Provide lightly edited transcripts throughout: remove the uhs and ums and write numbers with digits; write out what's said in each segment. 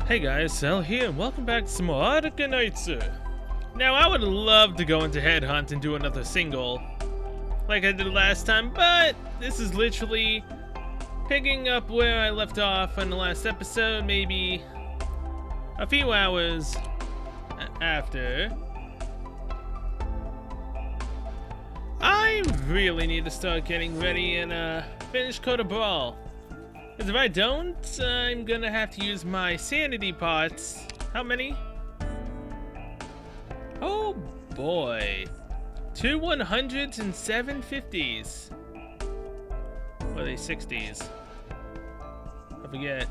Hey guys, Sel here, and welcome back to some more Arknights. Now, I would love to go into Headhunt and do another single, like I did last time, but this is literally picking up where I left off in the last episode, maybe a few hours after. I really need to start getting ready and finish Code of Brawl. Because if I don't, I'm gonna have to use my sanity pots. How many? Oh boy. 2 100s and 7 50s. Or are they 60s? I forget.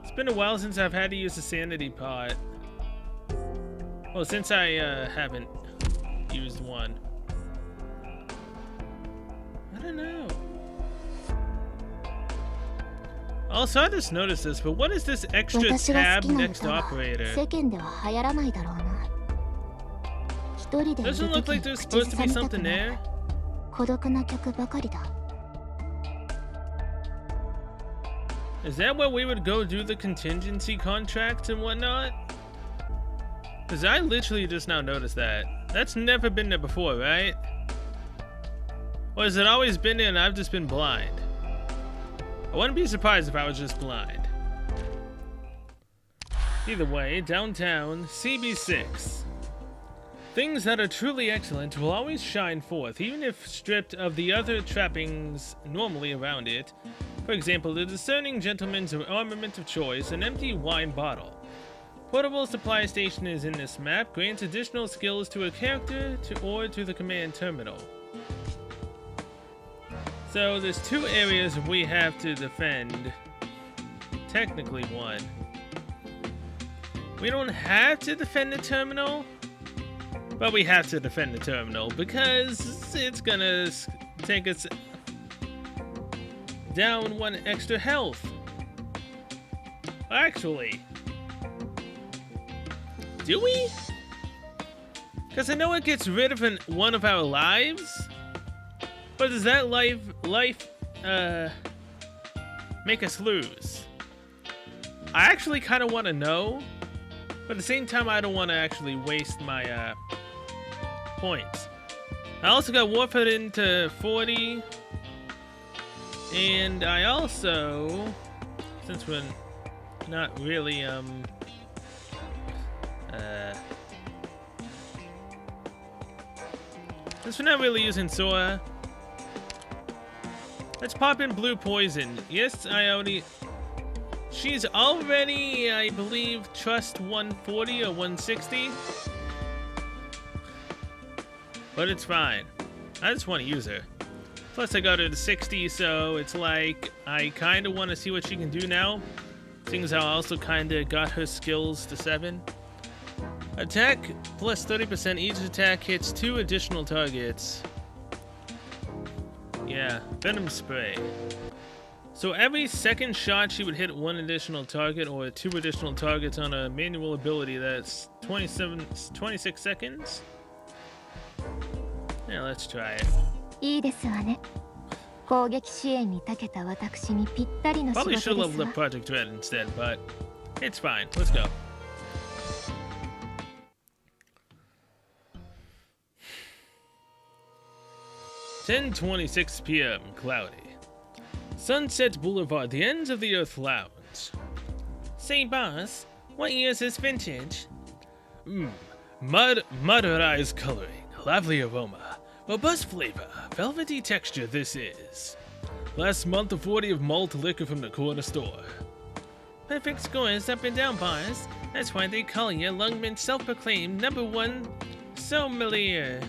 It's been a while since I've had to use a sanity pot. Well, since I haven't used one. I don't know. Also, I just noticed this, but what is this extra tab next to operator? Doesn't look like there's supposed to be something there. Is that where we would go do the contingency contracts and whatnot? Because I literally just now noticed that. That's never been there before, right? Or has it always been there and I've just been blind? I wouldn't be surprised if I was just blind. Either way, downtown, CB6. Things that are truly excellent will always shine forth, even if stripped of the other trappings normally around it. For example, the discerning gentleman's armament of choice, an empty wine bottle. Portable supply station is in this map, grants additional skills to a character or to the command terminal. So there's 2 areas we have to defend. Technically 1. We don't have to defend the terminal, but we have to defend the terminal because it's gonna take us down 1 extra health. Actually, do we? Because I know it gets rid of one of our lives. But does that life make us lose? I actually kind of want to know, but at the same time, I don't want to actually waste my points. I also got Warfare into 40, and I also, since we're not really since we're not really using Sora. Let's pop in Blue Poison. Yes, she's already, I believe, Trust 140 or 160. But it's fine. I just want to use her. Plus, I got her to 60, so it's like, I kind of want to see what she can do now. Seeing as how I also kind of got her skills to 7. Attack plus 30%. Each attack hits 2 additional targets. Yeah, Venom Spray. So every second shot she would hit 1 additional target or 2 additional targets on a manual ability. That's 26 seconds. Yeah, let's try it. Probably should have leveled up Project Red instead, but it's fine. Let's go. (10:26 p.m. Cloudy. Sunset Boulevard, the ends of the Earth Lounge. Say, boss, what year is this vintage? Mudderized coloring, lively aroma, robust flavor, velvety texture this is. Last month, a 40 of malt liquor from the corner store. Perfect scores up and down, boss. That's why they call you Lungman's self-proclaimed #1 sommelier.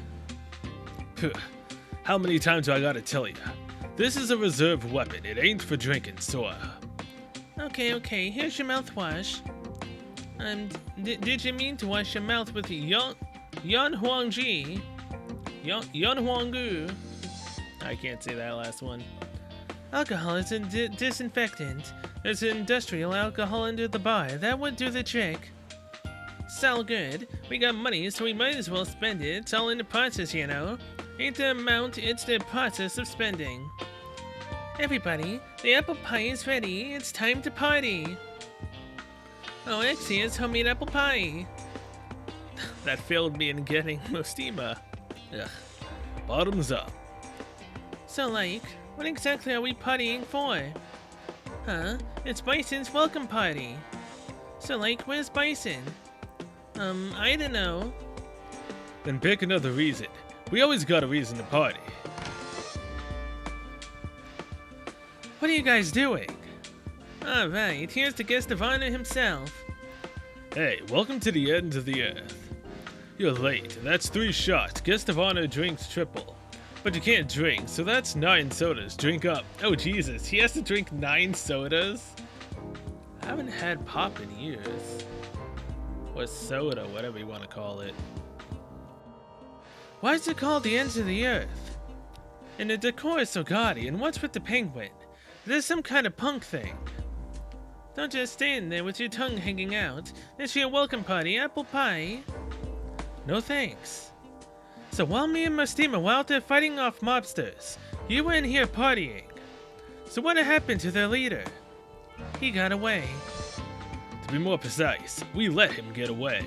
How many times do I gotta tell you? This is a reserve weapon. It ain't for drinking, Sora. Okay. Here's your mouthwash. Did you mean to wash your mouth with Yan Huangji? Yan Huanggu? I can't say that last one. Alcohol is a disinfectant. There's industrial alcohol under the bar. That would do the trick. So good. We got money, so we might as well spend it. It's all in the process, you know. Ain't the amount, it's the process of spending. Everybody, the apple pie is ready. It's time to party. Oh, Exia's homemade apple pie. That failed me in getting Mostima. Ugh. Bottoms up. So, like, what exactly are we partying for? Huh? It's Bison's welcome party. So, like, where's Bison? I don't know. Then pick another reason. We always got a reason to party. What are you guys doing? Alright, here's the guest of honor himself. Hey, welcome to the end of the earth. You're late. That's 3 shots. Guest of honor drinks triple. But you can't drink, so that's 9 sodas. Drink up. Oh, Jesus. He has to drink 9 sodas? I haven't had pop in years. Or soda, whatever you want to call it. Why is it called the ends of the earth? And the decor is so gaudy, and what's with the penguin? There's some kind of punk thing. Don't just stand there with your tongue hanging out. This your welcome party, apple pie. No thanks. So while me and Mostima were out there fighting off mobsters, you were in here partying. So what happened to their leader? He got away. To be more precise, we let him get away.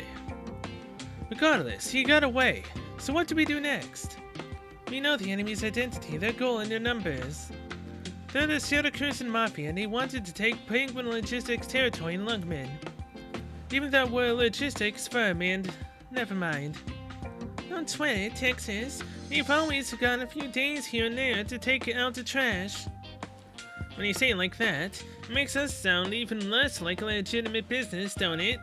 Regardless, he got away. So what do we do next? We know the enemy's identity, their goal, and their numbers. They're the Syracuse Mafia, and they wanted to take Penguin Logistics territory in Lungman. Even though we're a logistics firm, and never mind. Don't sweat it, Texas. We've always got a few days here and there to take out the trash. When you say it like that, it makes us sound even less like a legitimate business, don't it?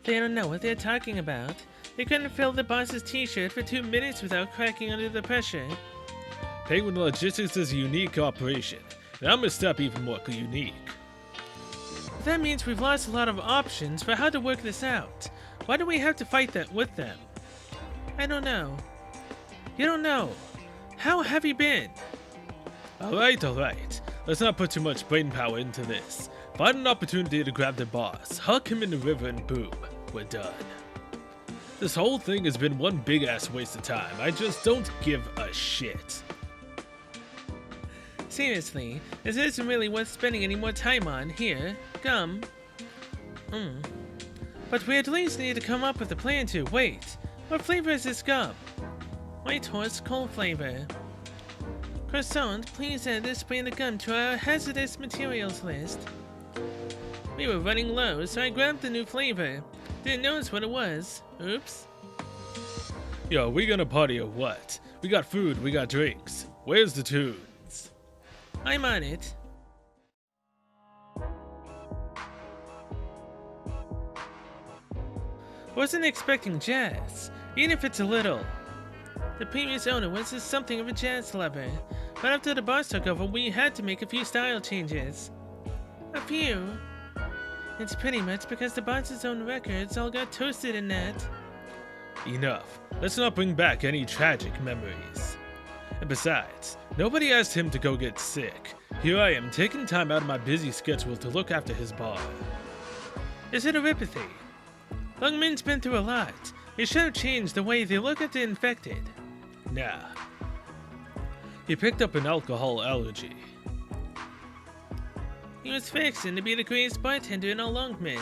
They don't know what they're talking about. They couldn't fill the boss's t-shirt for 2 minutes without cracking under the pressure. Penguin Logistics is a unique operation, and I'm gonna step even more unique. That means we've lost a lot of options for how to work this out. Why do we have to fight that with them? I don't know. You don't know. How have you been? Alright. Let's not put too much brain power into this. Find an opportunity to grab the boss, huck him in the river, and boom, we're done. This whole thing has been one big ass waste of time. I just don't give a shit. Seriously, this isn't really worth spending any more time on. Here, gum. But we at least need to come up with a plan to. Wait, what flavor is this gum? White horse coal flavor. Croissant, please add this brand of gum to our hazardous materials list. We were running low, so I grabbed the new flavor. Didn't notice what it was. Oops. Yo, we gonna party or what? We got food, we got drinks. Where's the tunes? I'm on it. Wasn't expecting jazz, even if it's a little. The previous owner was just something of a jazz lover, but after the boss took over, we had to make a few style changes. A few. It's pretty much because the boss's own records all got toasted in that. Enough. Let's not bring back any tragic memories. And besides, nobody asked him to go get sick. Here I am taking time out of my busy schedule to look after his bar. Is it apathy? Lungman's been through a lot. They should have changed the way they look at the infected. Nah. He picked up an alcohol allergy. He was fixing to be the greatest bartender in all Lungman.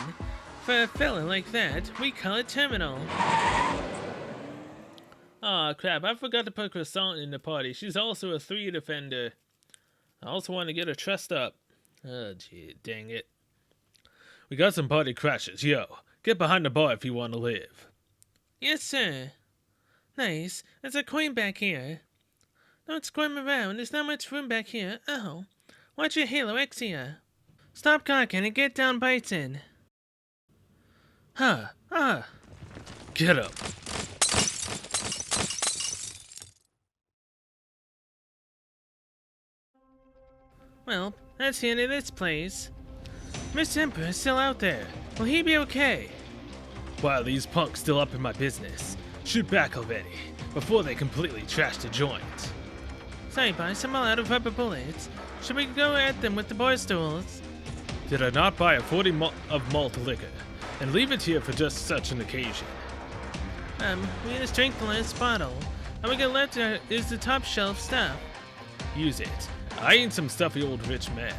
For a fella like that, we call it terminal. Aw, crap, I forgot to put Croissant in the party. She's also a 3 defender. I also want to get her trussed up. Oh, gee, dang it. We got some party crashes, yo. Get behind the bar if you want to live. Yes, sir. Nice. There's a coin back here. Don't squirm around. There's not much room back here. Oh. Watch your halo, Exia. Stop cocking and get down, Bison. Huh. Get up. Well, that's the end of this place. Miss Emperor is still out there. Will he be okay? Wow, these punks still up in my business. Shoot back already, before they completely trash the joint. Sorry, boss, I'm all out of rubber bullets. Should we go at them with the bar stools? Did I not buy a 40 of malt liquor, and leave it here for just such an occasion? We just drank the last bottle. All we got left is the top shelf stuff. Use it. I ain't some stuffy old rich man.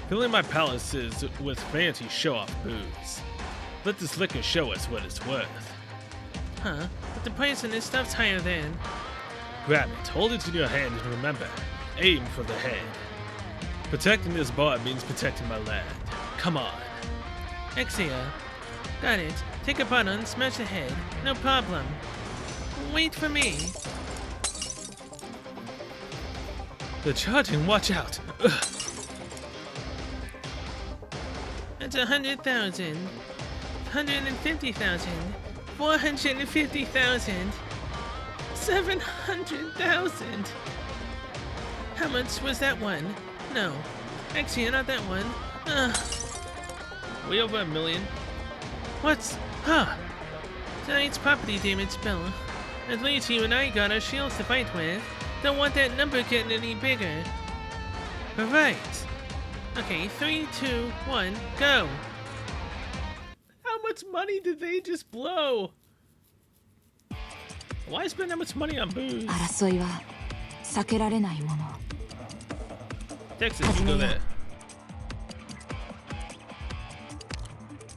filling my palaces with fancy show-off booze. Let this liquor show us what it's worth. Huh? But the price on this stuff's higher than... Grab it, hold it in your hand, and remember, aim for the head. Protecting this bar means protecting my land. Come on. Exia. Got it. Take a bottle and smash the head. No problem. Wait for me. They're charging, watch out! Ugh. That's 100,000. 150,000. 450,000. 700,000. How much was that one? No. Actually, not that one. Way over $1 million. What's... Huh. Tonight's property damage bill. At least you and I got our shields to fight with. Don't want that number getting any bigger. Alright. Okay, 3, 2, 1, go! How much money did they just blow? Why spend that much money on booze? 争いは避けられないもの。 Texas, you go there.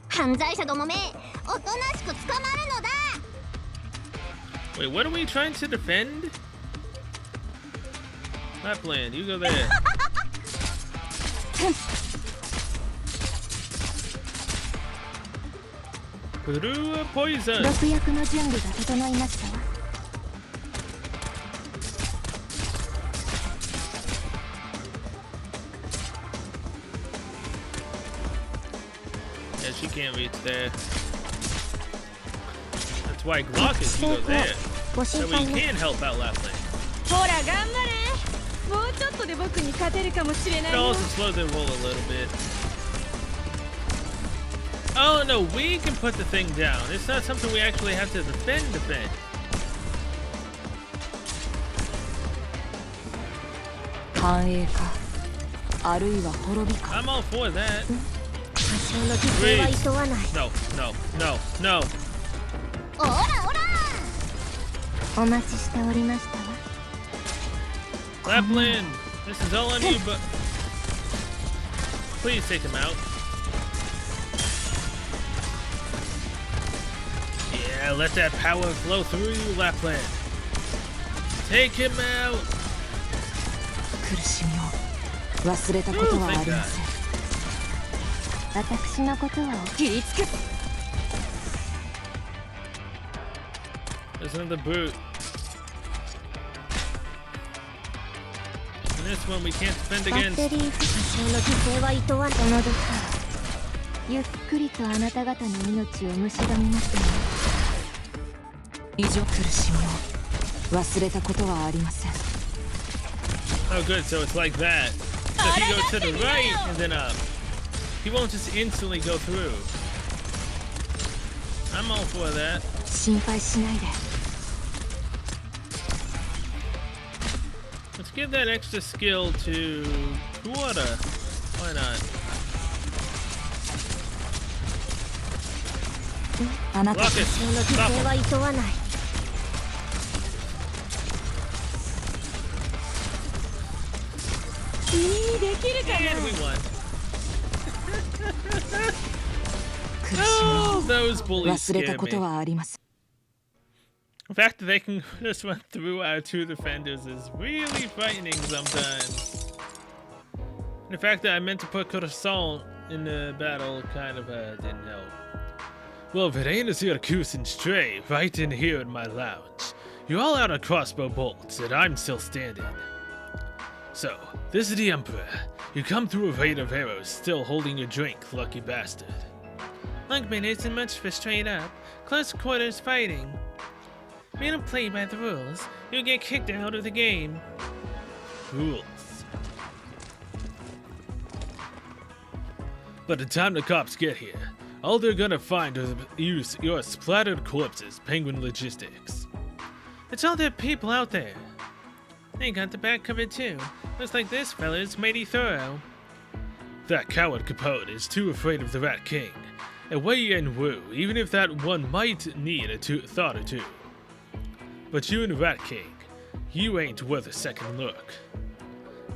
犯罪者どもめ、おとなしく捕まるのだ。 Wait, what are we trying to defend? Lapland, you go there. Brew poison. 毒薬の準備が整いましたわ。 Yeah, she can't reach there. That's why Glaucus, you go there. That way you can help out Lapland. ほら頑張れ。もうちょっとで僕に勝てるかもしれない It よ。 also slows the roll a little bit. Oh no, we can put the thing down. It's not something we actually have to defend. 繁栄か、あるいは滅びか。 I'm all for that. 多少の犠牲はいとわない。 No, no, no, no. おらおら。お待ちしておりましたわ。 Lapland, this is all on you, but please take him out. Yeah, let that power flow through you, Lapland. Take him out. 苦しみを忘れたことはありません。私のことは切りつく。 There's another brute. And this one we can't defend バッ against. テリー多少の犠牲はいとわない。この毒はゆっくりとあなた方の命を蝕みますね。以上苦しみを忘れたことはありません。 Oh, good. So it's like that. So if you go to the right and then up, he won't just instantly go through. I'm all for that. 心配しないで。 Let's give that extra skill to Kuwata. Why not? あなた Block た it. ち多少の Stop 犠牲 him. はいとわない。 君にできるか And we な。 won. 苦しみ Oh, を those bullies 忘れた scared こと me. はありません。 The fact that they can just run through our two defenders is really frightening sometimes. And the fact that I meant to put Corazon in the battle kind of didn't help. Well, if it ain't a Syracuse and Stray right in here in my lounge, you're all out of crossbow bolts and I'm still standing. So, this is the Emperor. You come through a rain of arrows still holding your drink, lucky bastard. Lugman isn't much for straight up, close quarters fighting. We don't play by the rules. You'll get kicked out of the game. Rules. By the time the cops get here, all they're gonna find are your splattered corpses, Penguin Logistics. It's all the people out there. They got the back covered too. Looks like this fella's mighty thorough. That coward Capote is too afraid of the Rat King. And Wei and Wu, even if that one might need a thought or two. But you and Rat King, you ain't worth a second look.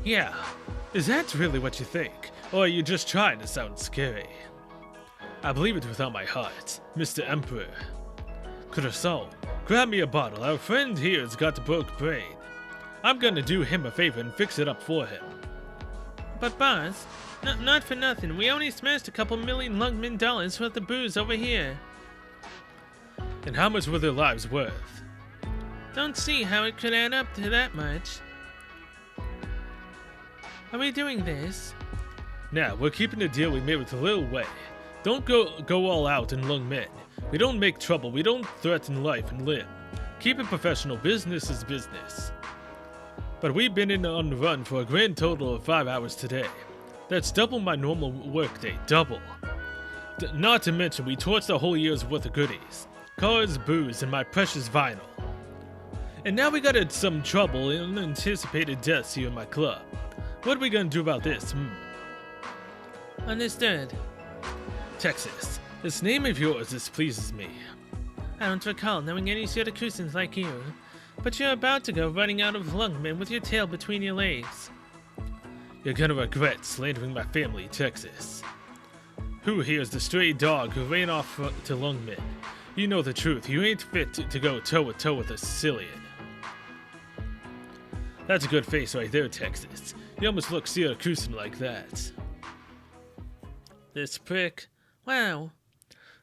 Yeah, is that really what you think? Or are you just trying to sound scary? I believe it with all my heart, Mr. Emperor. Croissant, grab me a bottle. Our friend here's got a broke brain. I'm gonna do him a favor and fix it up for him. But boss, not for nothing, we only smashed a couple million Lungman dollars worth of booze over here. And how much were their lives worth? Don't see how it could add up to that much. Are we doing this? Now, we're keeping the deal we made with Lil Wei. Don't go all out in Lung Men. We don't make trouble, we don't threaten life and limb. Keep it professional, business is business. But we've been on the run for a grand total of 5 hours today. That's double my normal workday, double. Not to mention we torched a whole year's worth of goodies. Cars, booze, and my precious vinyl. And now we got in some trouble and unanticipated deaths here in my club. What are we gonna do about this? Understood. Texas, this name of yours displeases me. I don't recall knowing any Syracusans like you, but you're about to go running out of Lungman with your tail between your legs. You're gonna regret slandering my family, Texas. Who here's the stray dog who ran off to Lungman? You know the truth, you ain't fit to go toe-to-toe with a Sicilian. That's a good face right there, Texas. You almost look Syracusan like that. This prick. Wow.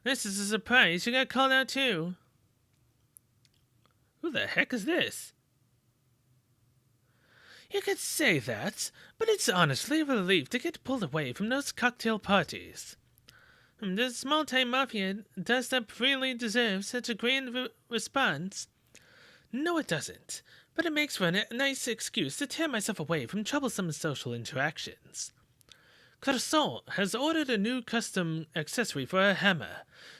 This is a surprise. You got called out too. Who the heck is this? You could say that, but it's honestly a relief to get pulled away from those cocktail parties. This small-time mafia dust up really deserves such a grand response. No, it doesn't, but it makes for a nice excuse to tear myself away from troublesome social interactions. Croissant has ordered a new custom accessory for her hammer.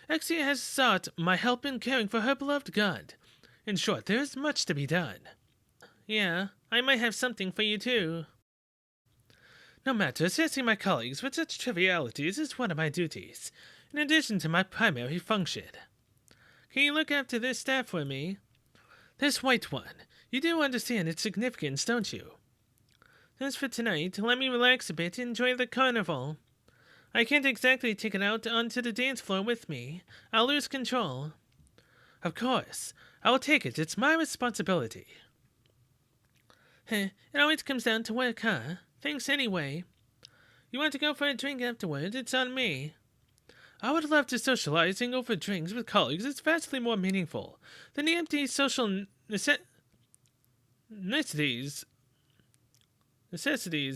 Exia has sought my help in caring for her beloved god. In short, there is much to be done. Yeah, I might have something for you too. No matter, assisting my colleagues with such trivialities is one of my duties, in addition to my primary function. Can you look after this staff for me? This white one. You do understand its significance, don't you? As for tonight, let me relax a bit and enjoy the carnival. I can't exactly take it out onto the dance floor with me. I'll lose control. Of course. I will take it. It's my responsibility. It always comes down to work, huh? Thanks anyway. You want to go for a drink afterward? It's on me. I would love to socialize and go for drinks with colleagues. It's vastly more meaningful than the empty social necessities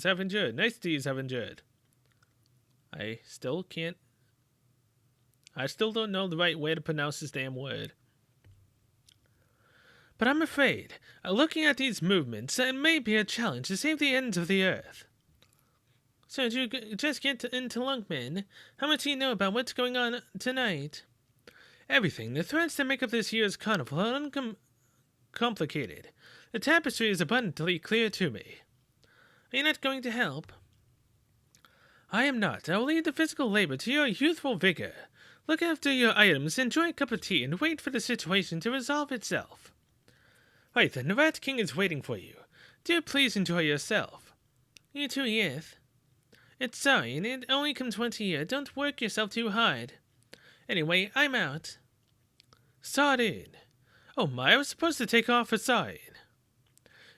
have endured. Niceties have endured. I still don't know the right way to pronounce this damn word. But I'm afraid, looking at these movements, it may be a challenge to save the ends of the earth. So did you just get into Lungman? How much do you know about what's going on tonight? Everything. The threads that make up this year's carnival are uncomplicated. The tapestry is abundantly clear to me. Are you not going to help? I am not. I will leave the physical labor to your youthful vigor. Look after your items, enjoy a cup of tea, and wait for the situation to resolve itself. Right then, the Rat King is waiting for you. Do please enjoy yourself. You too, Yith. It's sorry, and it only comes once a year. Don't work yourself too hard. Anyway, I'm out. Sardine. Oh my, I was supposed to take off for Sardine.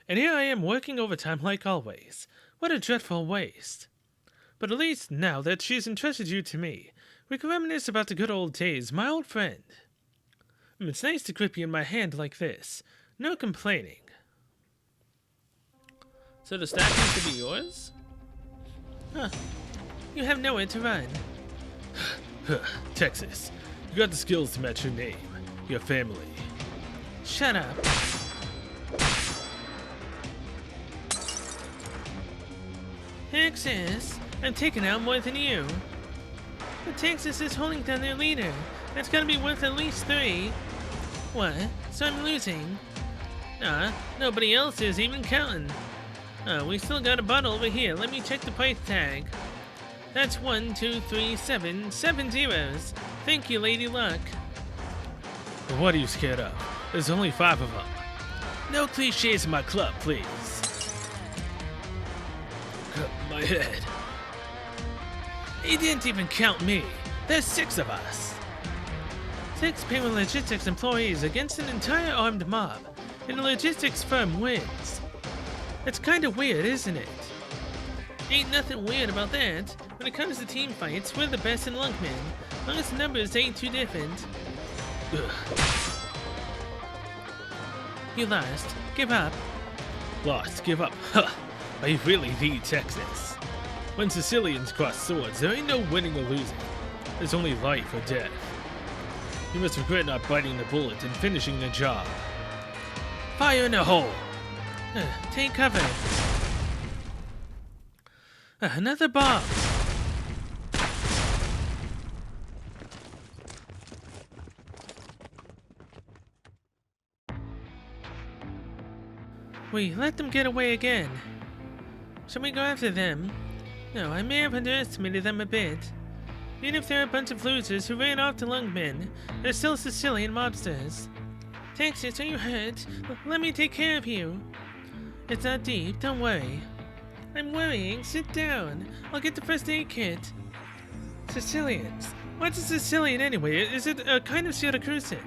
And here I am working overtime like always. What a dreadful waste. But at least now that she's entrusted you to me, we can reminisce about the good old days, my old friend. It's nice to grip you in my hand like this. No complaining. So the stack needs to be yours? Huh. You have nowhere to run. Texas, you got the skills to match your name, your family. Shut up. Texas, I'm taking out more than you. But Texas is holding down their leader. That's gotta be worth at least 3. What? So I'm losing? Nobody else is even counting. We still got a bottle over here. Let me check the price tag. That's 1, 2, 3, 7. 7 zeros. Thank you, Lady Luck. But what are you scared of? There's only 5 of them. No cliches in my club, please. My head. He didn't even count me. There's 6 of us. 6 payment logistics employees against an entire armed mob, and the logistics firm wins. It's kinda weird, isn't it? Ain't nothing weird about that. When it comes to team fights, we're the best in Lunkman. As long as the numbers ain't too different. Ugh. You lost. Give up. Lost, give up. Huh. Are you really the Texas? When Sicilians cross swords, there ain't no winning or losing. There's only life or death. You must regret not biting the bullet and finishing the job. Fire in the hole! Take cover. Another bomb. We let them get away again. Shall we go after them? No, I may have underestimated them a bit. Even if they're a bunch of losers who ran off to Lungmen, they're still Sicilian mobsters. Texas, are you hurt? Let me take care of you. It's not deep, don't worry. I'm worrying, sit down. I'll get the first aid kit. Sicilians. What's a Sicilian anyway? Is it a kind of Syracusan?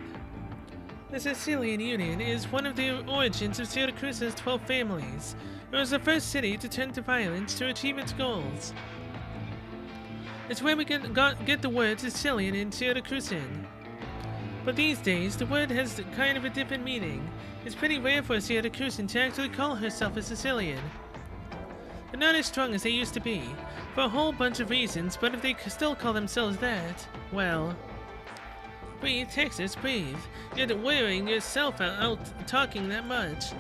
The Sicilian Union is one of the origins of Syracuse's 12 families. It was the first city to turn to violence to achieve its goals. It's where we get the word Sicilian in Syracusan. But these days, the word has kind of a different meaning. It's pretty rare for a Syracusan to actually call herself a Sicilian. They're not as strong as they used to be, for a whole bunch of reasons, but if they still call themselves that, well... Breathe, Texas, breathe. You're wearing yourself out talking that much.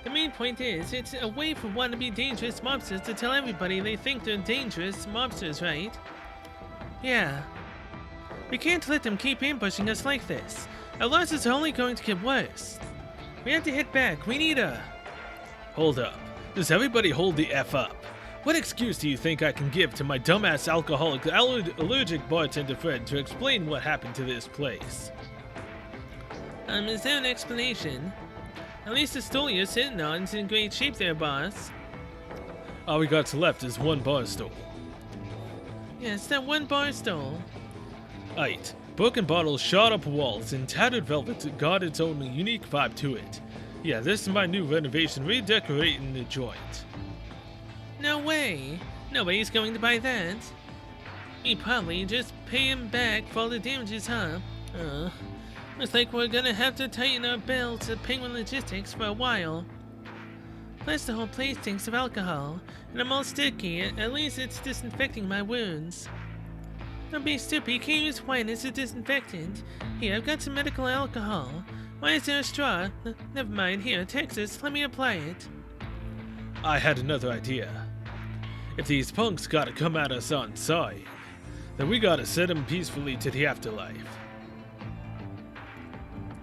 The main point is, it's a way for wannabe dangerous mobsters to tell everybody they think they're dangerous mobsters, right? Yeah. We can't let them keep ambushing us like this. Our losses are only going to get worse. We have to hit back. We need a... Hold up. Does everybody hold the F up? What excuse do you think I can give to my dumbass alcoholic allergic bartender friend to explain what happened to this place? Is there an explanation? At least the stool you're sitting on is in great shape there, boss. All we got left is one bar stool. Yes, that one bar stool. Aight. Broken bottles, shot up walls, and tattered velvet got its own unique vibe to it. Yeah, this is my new renovation redecorating the joint. No way! Nobody's going to buy that. We probably just pay him back for all the damages, huh? Looks like we're gonna have to tighten our belts at Penguin Logistics for a while. Plus the whole place stinks of alcohol, and I'm all sticky. At least it's disinfecting my wounds. Don't be stupid, you can't use wine as a disinfectant. Here, I've got some medical alcohol. Why is there a straw? Never mind, here, Texas, let me apply it. I had another idea. If these punks gotta come at us on sight, then we gotta send them peacefully to the afterlife.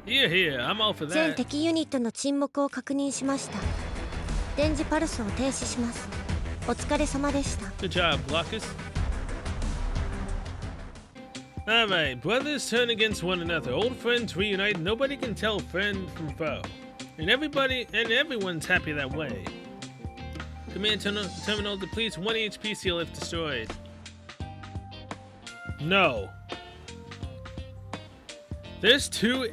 Here, I'm all for 全 that. 敵ユニットの沈黙を確認しました。電磁パルスを停止します。お疲れ様でした。 Good job, Blockus. Alright, brothers turn against one another. Old friends reunite. Nobody can tell friend from foe. And everyone's happy that way. Command terminal depletes 1 HP seal if destroyed. No. There's two...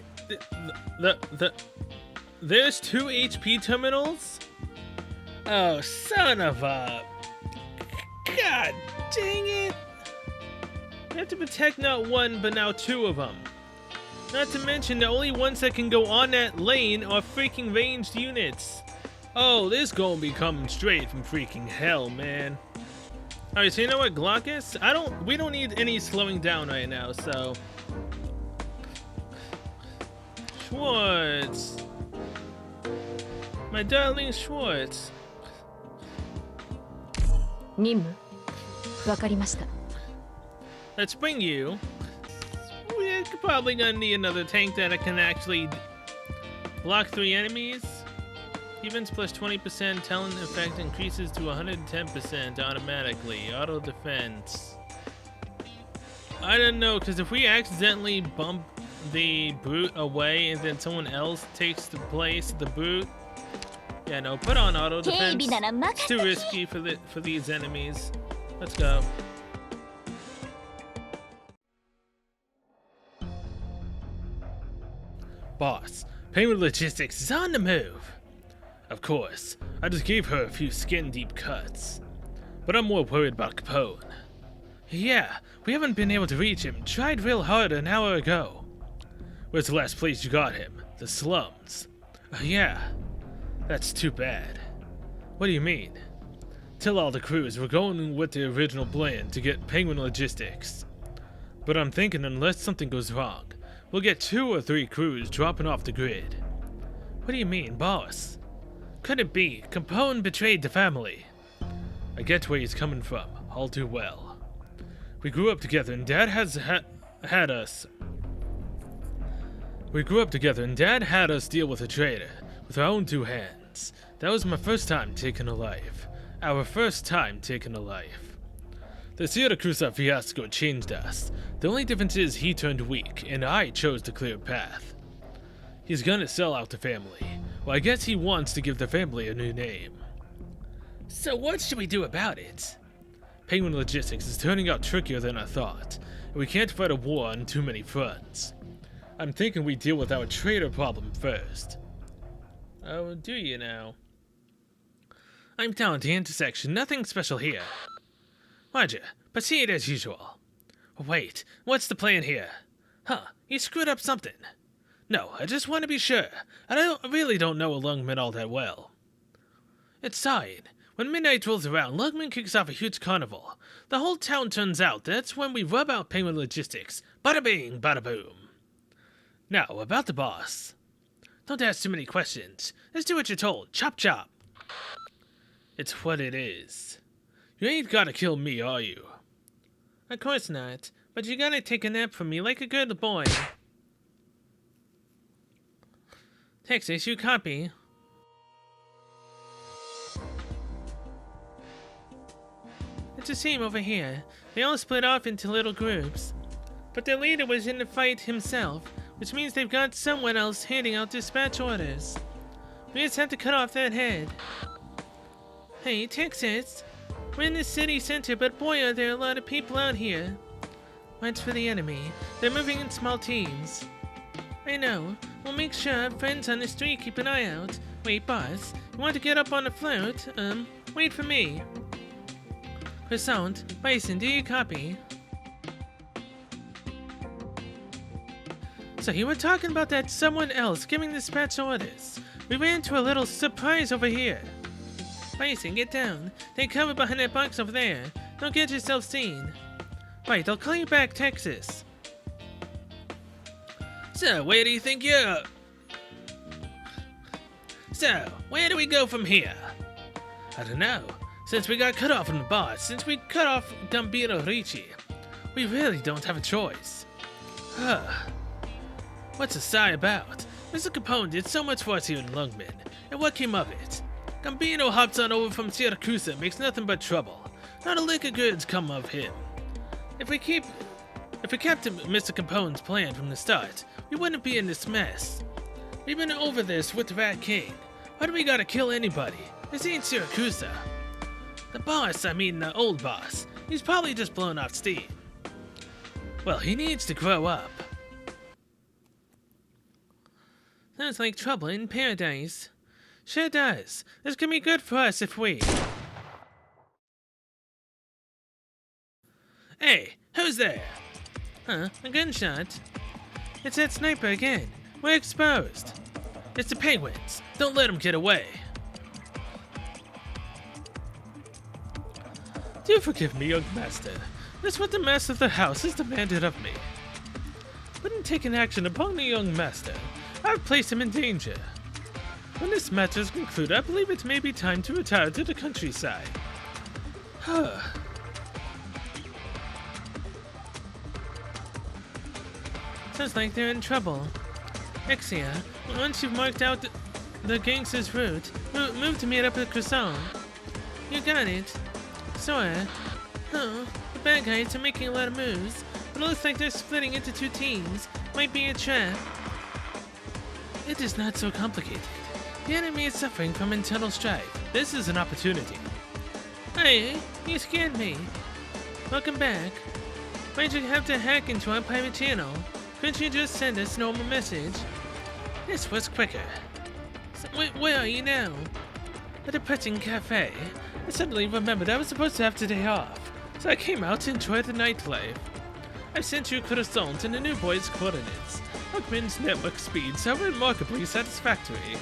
There's 2 HP terminals? Oh, son of a... God dang it! We have to protect not 1, but now 2 of them. Not to mention the only ones that can go on that lane are freaking ranged units. Oh, this gonna be coming straight from freaking hell, man. Alright, so you know what, Glaucus? We don't need any slowing down right now, so... Schwartz! My darling Schwartz. 任務わかりました。 Let's bring you. We're probably gonna need another tank that can actually block 3 enemies. Defense plus 20%, talent effect increases to 110% automatically. Auto defense. I don't know, because if we accidentally bump the brute away and then someone else takes the place of the brute, yeah, no, put on auto defense. It's too risky for these enemies. Let's go. Boss, Penguin Logistics is on the move. Of course, I just gave her a few skin-deep cuts. But I'm more worried about Capone. Yeah, we haven't been able to reach him. Tried real hard an hour ago. Where's the last place you got him? The slums. Yeah, that's too bad. What do you mean? Tell all the crews we're going with the original plan to get Penguin Logistics. But I'm thinking unless something goes wrong, we'll get 2 or 3 crews dropping off the grid. What do you mean, boss? Could it be Capone betrayed the family? I get where he's coming from, all too well. We grew up together and Dad had us. We grew up together and Dad had us deal with a traitor with our own 2 hands. That was my first time taking a life. Our first time taking a life. The Syracuse fiasco changed us. The only difference is he turned weak, and I chose the clear path. He's gonna sell out the family. Well, I guess he wants to give the family a new name. So what should we do about it? Penguin Logistics is turning out trickier than I thought, and we can't fight a war on too many fronts. I'm thinking we deal with our traitor problem first. Oh, do you now? I'm down at the intersection, nothing special here. Roger, proceed as usual. Wait, what's the plan here? Huh, you screwed up something. No, I just want to be sure. I really don't know a Lungman all that well. It's Side. When midnight rolls around, Lungman kicks off a huge carnival. The whole town turns out. That's when we rub out Penguin Logistics. Bada bing, bada boom. Now, about the boss. Don't ask too many questions. Just do what you're told. Chop chop. It's what it is. You ain't gotta kill me, are you? Of course not. But you gotta take a nap from me like a good boy. Texas, you copy. It's the same over here. They all split off into little groups. But their leader was in the fight himself, which means they've got someone else handing out dispatch orders. We just have to cut off that head. Hey, Texas. We're in the city center, but boy are there a lot of people out here. Watch for the enemy. They're moving in small teams. I know. We'll make sure our friends on the street keep an eye out. Wait, boss. You want to get up on the float? Wait for me. Croissant, Bison, do you copy? So you were talking about that someone else giving dispatch orders. We ran into a little surprise over here. Bison, get down. They cover behind that box over there. Don't get yourself seen. Right, I'll call you back, Texas. So, where do you think you're... So, where do we go from here? I don't know. Since we got cut off from the boss, since we cut off Gambino Ricci, we really don't have a choice. What's a sigh about? Mr. Capone did so much for us here in Lungman, and what came of it? Gambino hops on over from Syracuse and makes nothing but trouble. Not a lick of goods come of him. If we kept Mr. Capone's plan from the start, we wouldn't be in this mess. We've been over this with the Rat King. Why do we gotta kill anybody? This ain't Syracuse. The boss, I mean the old boss, he's probably just blowing off steam. Well, he needs to grow up. Sounds like trouble in paradise. Sure does. This can be good for us if we... Hey, who's there? Huh? A gunshot? It's that sniper again. We're exposed. It's the Penguins. Don't let them get away. Do forgive me, young master. That's what the master of the house has demanded of me. Wouldn't take an action upon the young master. I've placed him in danger. When this matter is concluded, I believe it may be time to retire to the countryside. Sounds like they're in trouble. Exia, once you've marked out the gangster's route, move to meet up at Croissant. You got it. Sora. Oh, the bad guys are making a lot of moves, but it looks like they're splitting into 2 teams. Might be a trap. It is not so complicated. The enemy is suffering from internal strife. This is an opportunity. Hey, you scared me. Welcome back. Why'd you have to hack into our private channel? Couldn't you just send us a normal message? This was quicker. So, where are you now? At a petting cafe. I suddenly remembered I was supposed to have today off, so I came out to enjoy the nightlife. I've sent you croissants and the new boy's coordinates. Hookman's network speeds are remarkably satisfactory.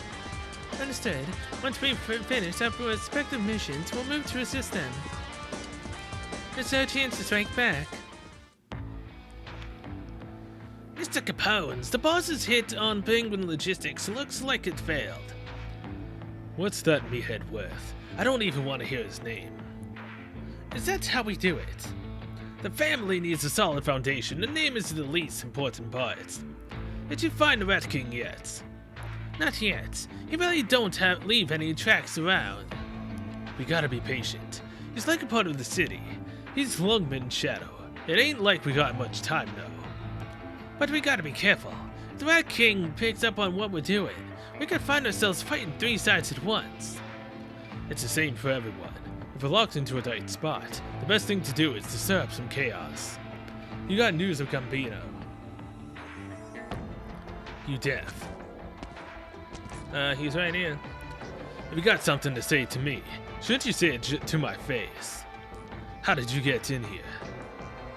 Understood. Once we've finished our respective missions, we'll move to assist them. There's no chance to strike back. Mr. Capone's, the boss's hit on Penguin Logistics looks like it failed. What's that meathead worth? I don't even want to hear his name. Is that how we do it? The family needs a solid foundation. The name is the least important part. Did you find the Rat King yet? Not yet. He really don't leave any tracks around. We gotta be patient. He's like a part of the city. He's Lungman's shadow. It ain't like we got much time though. But we gotta be careful. If the Rat King picks up on what we're doing, we could find ourselves fighting 3 sides at once. It's the same for everyone. If we're locked into a tight spot, the best thing to do is to stir up some chaos. You got news of Gambino. You deaf? He's right here. If you got something to say to me, shouldn't you say it to my face? How did you get in here?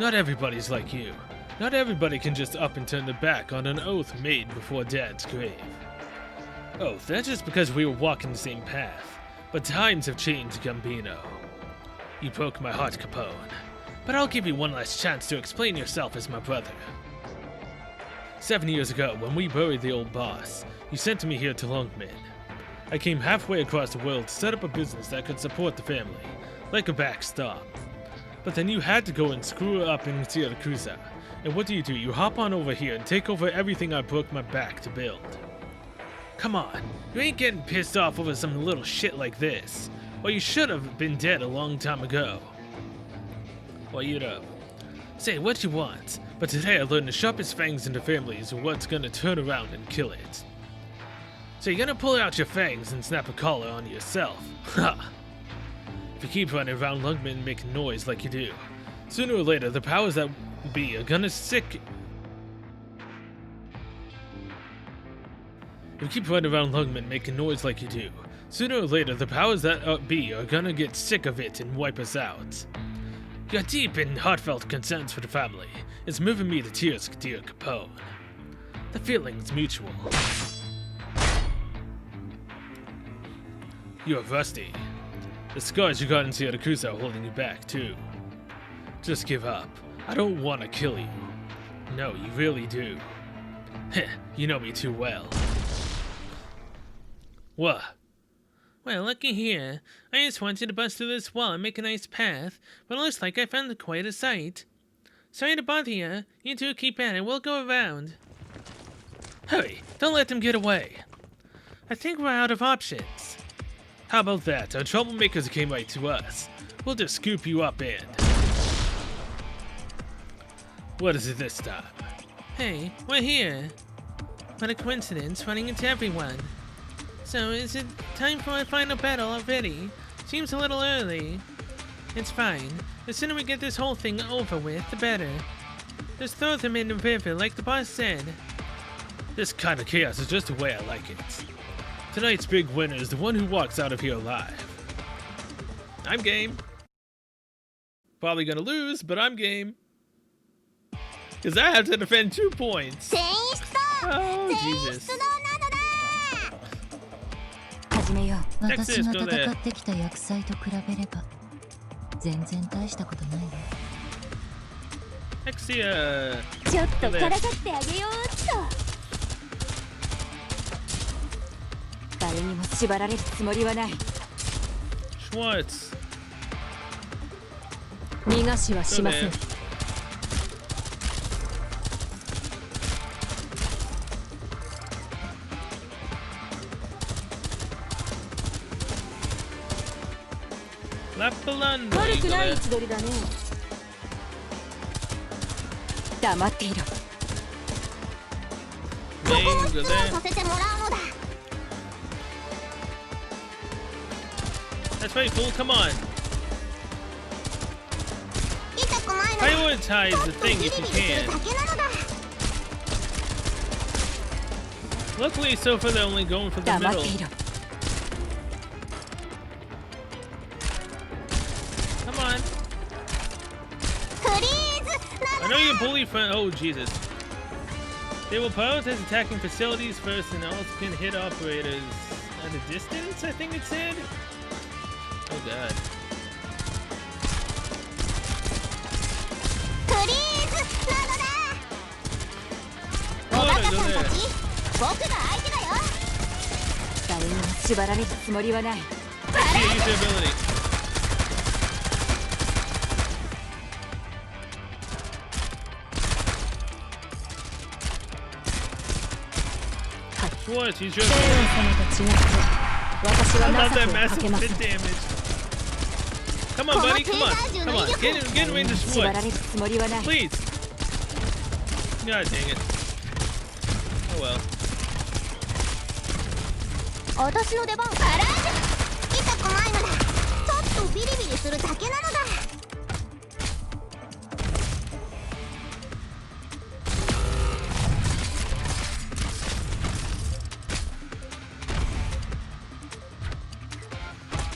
Not everybody's like you. Not everybody can just up and turn their back on an oath made before Dad's grave. Oath, that's just because we were walking the same path. But times have changed, Gambino. You broke my heart, Capone. But I'll give you one last chance to explain yourself as my brother. 7 years ago, when we buried the old boss, you sent me here to Lungman. I came halfway across the world to set up a business that could support the family, like a backstop. But then you had to go and screw it up in Siracusa. And what do? You hop on over here and take over everything I broke my back to build. Come on, you ain't getting pissed off over some little shit like this. Or you should have been dead a long time ago. Or you'd have. Say what you want, but today I learned the sharpest fangs in the family is what's gonna turn around and kill it. So you're gonna pull out your fangs and snap a collar on yourself. Ha! If you keep running around Lungman and making noise like you do, sooner or later the powers that be are gonna sick. If you keep running around Lungman making noise like you do, sooner or later the powers that be are gonna get sick of it and wipe us out. Your deep and heartfelt concerns for the family is moving me to tears, dear Capone. The feeling's mutual. You're rusty. The scars you got in Siracusa are holding you back, too. Just give up. I don't want to kill you. No, you really do. Heh, you know me too well. What? Well, looky here. I just wanted to bust through this wall and make a nice path, but it looks like I found quite a sight. Sorry to bother you. You two keep at it. We'll go around. Hurry! Don't let them get away. I think we're out of options. How about that? Our troublemakers came right to us. We'll just scoop you up in. What is it this time? Hey, we're here. What a coincidence, running into everyone. So, is it time for a final battle already? Seems a little early. It's fine. The sooner we get this whole thing over with, the better. Just throw them in the river like the boss said. This kind of chaos is just the way I like it. Tonight's big winner is the one who walks out of here alive. I'm game. Probably gonna lose, but I'm game. Because I have to defend 2 points. Oh, Jesus. Texas, go there. Exia. ちょっとからかってあげようっと。誰にも縛られるつもりはない。Schwartz. 逃がしはしません。Lapalando. 悪くない位置取りだね。黙っていろ。Name, go there. させてもらうのだ。 That's right, fool. Come on. 痛くないのだ。 Prioritize the thing if you can. だけなのだ。Luckily, so far they're only going for the 黙っ middle. ていろ Come on. フリーズ I know you bully friend. Oh, Jesus. They will prioritize attacking facilities first and also can hit operators at a distance, I think it said. Oh, God. フリーズなのだ Oh, おバカ no, さん no, た no. ち僕が相手だよ誰にも縛られるつもりはない Yeah, use their ability. What? Use your レオン ability. 様と違って私 I は love 情け that をか massive けません hit damage. Come on, buddy. Come on. Come on. Get in range of 縛られ Schwartz. るつもりはない Please. God dang it. Oh well. 私の出番あら痛くないのだちょっとビリビリするだけなのだ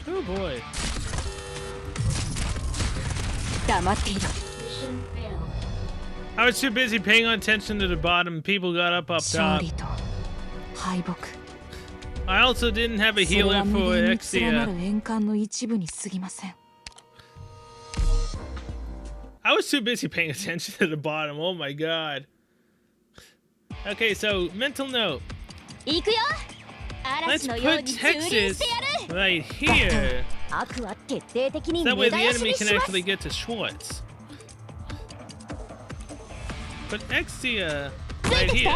Oh boy. 黙っていろ I was too busy paying attention to the bottom. People got up 勝 top. 利と敗北 I also didn't have a それ healer は無 for 限に連な Exia. る円環の一部に過ぎません I was too busy paying attention to the bottom. Oh my god. Okay, so mental note. 行くよ Let's 嵐のよう put に蹂躙 Texas してやる right here. 悪は徹底的に That 根 way 絶 the やし enemy に can します actually get to Schwartz. Put Exia つい right てきて here.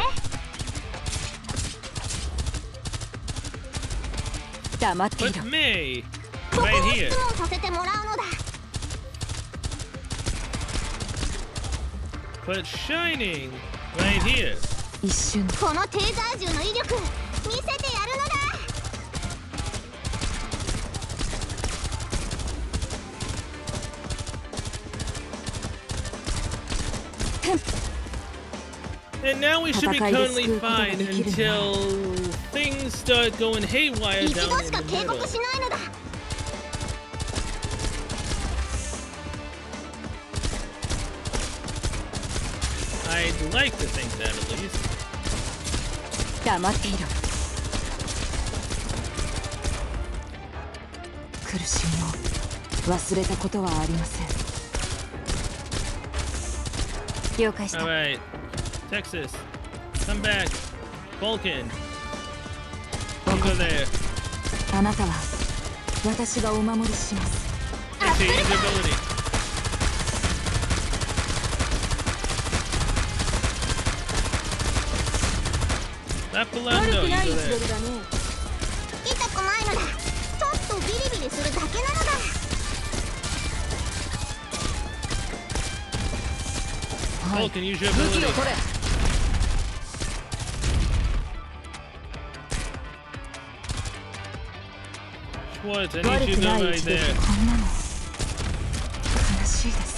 黙ってい Put ろ May ここを right 質 here. 問させてもらうのだ Put Shining right here. 一瞬このテーザー銃の威力見せてやるのだ And now we should be 戦いで currently 救うことが fine できるのは until things start going haywire 一 down 度 in し the か警 middle. 告しないのだ I'd like to think that at least. 黙っていろ苦しみを忘れたことはありません了解した Alright. Texas. Come back. Vulcan. You go there. あなたは私がお守りします Exia, use your ability. Lapalando, 悪く you ない go 位置 there. 取りだね痛くないのだちょっとビリビリするだけなのだ Vulcan, use your 武器を ability. 取れ Schwartz, I 悪 need you く to な go い位 right 置で there. こんなの悲しいです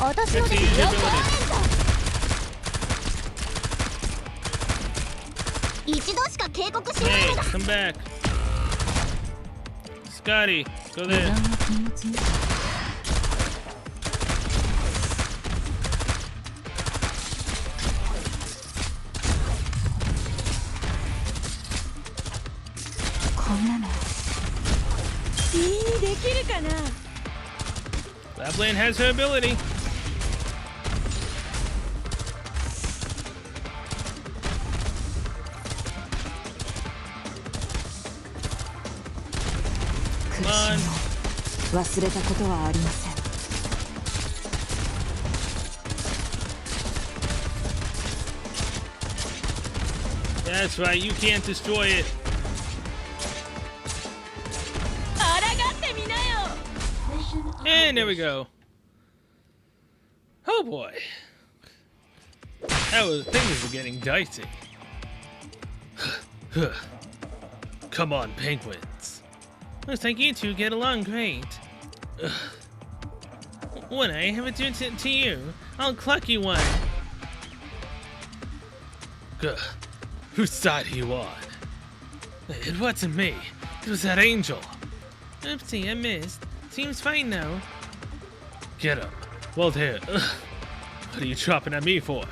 私の Exia, 出 use 来 your よくあ ability. るんだ一度しか警告しない Hey, のだ come back. Scotty, go 油 there. 断は禁物ねこんなの君にできるかな Lapland has her ability. 苦しみを忘れたことはありません That's right, you can't destroy it. あらがってみなよ And there we go. Oh boy. Things were getting dicey. Come on, penguins. Looks like you two get along great. When I have a duty to you, I'll cluck you one. Ugh. Whose side are you on? It wasn't me. It was that angel. Oopsie, I missed. Seems fine now. Get him. Well, there. Ugh. What are you chopping at me for?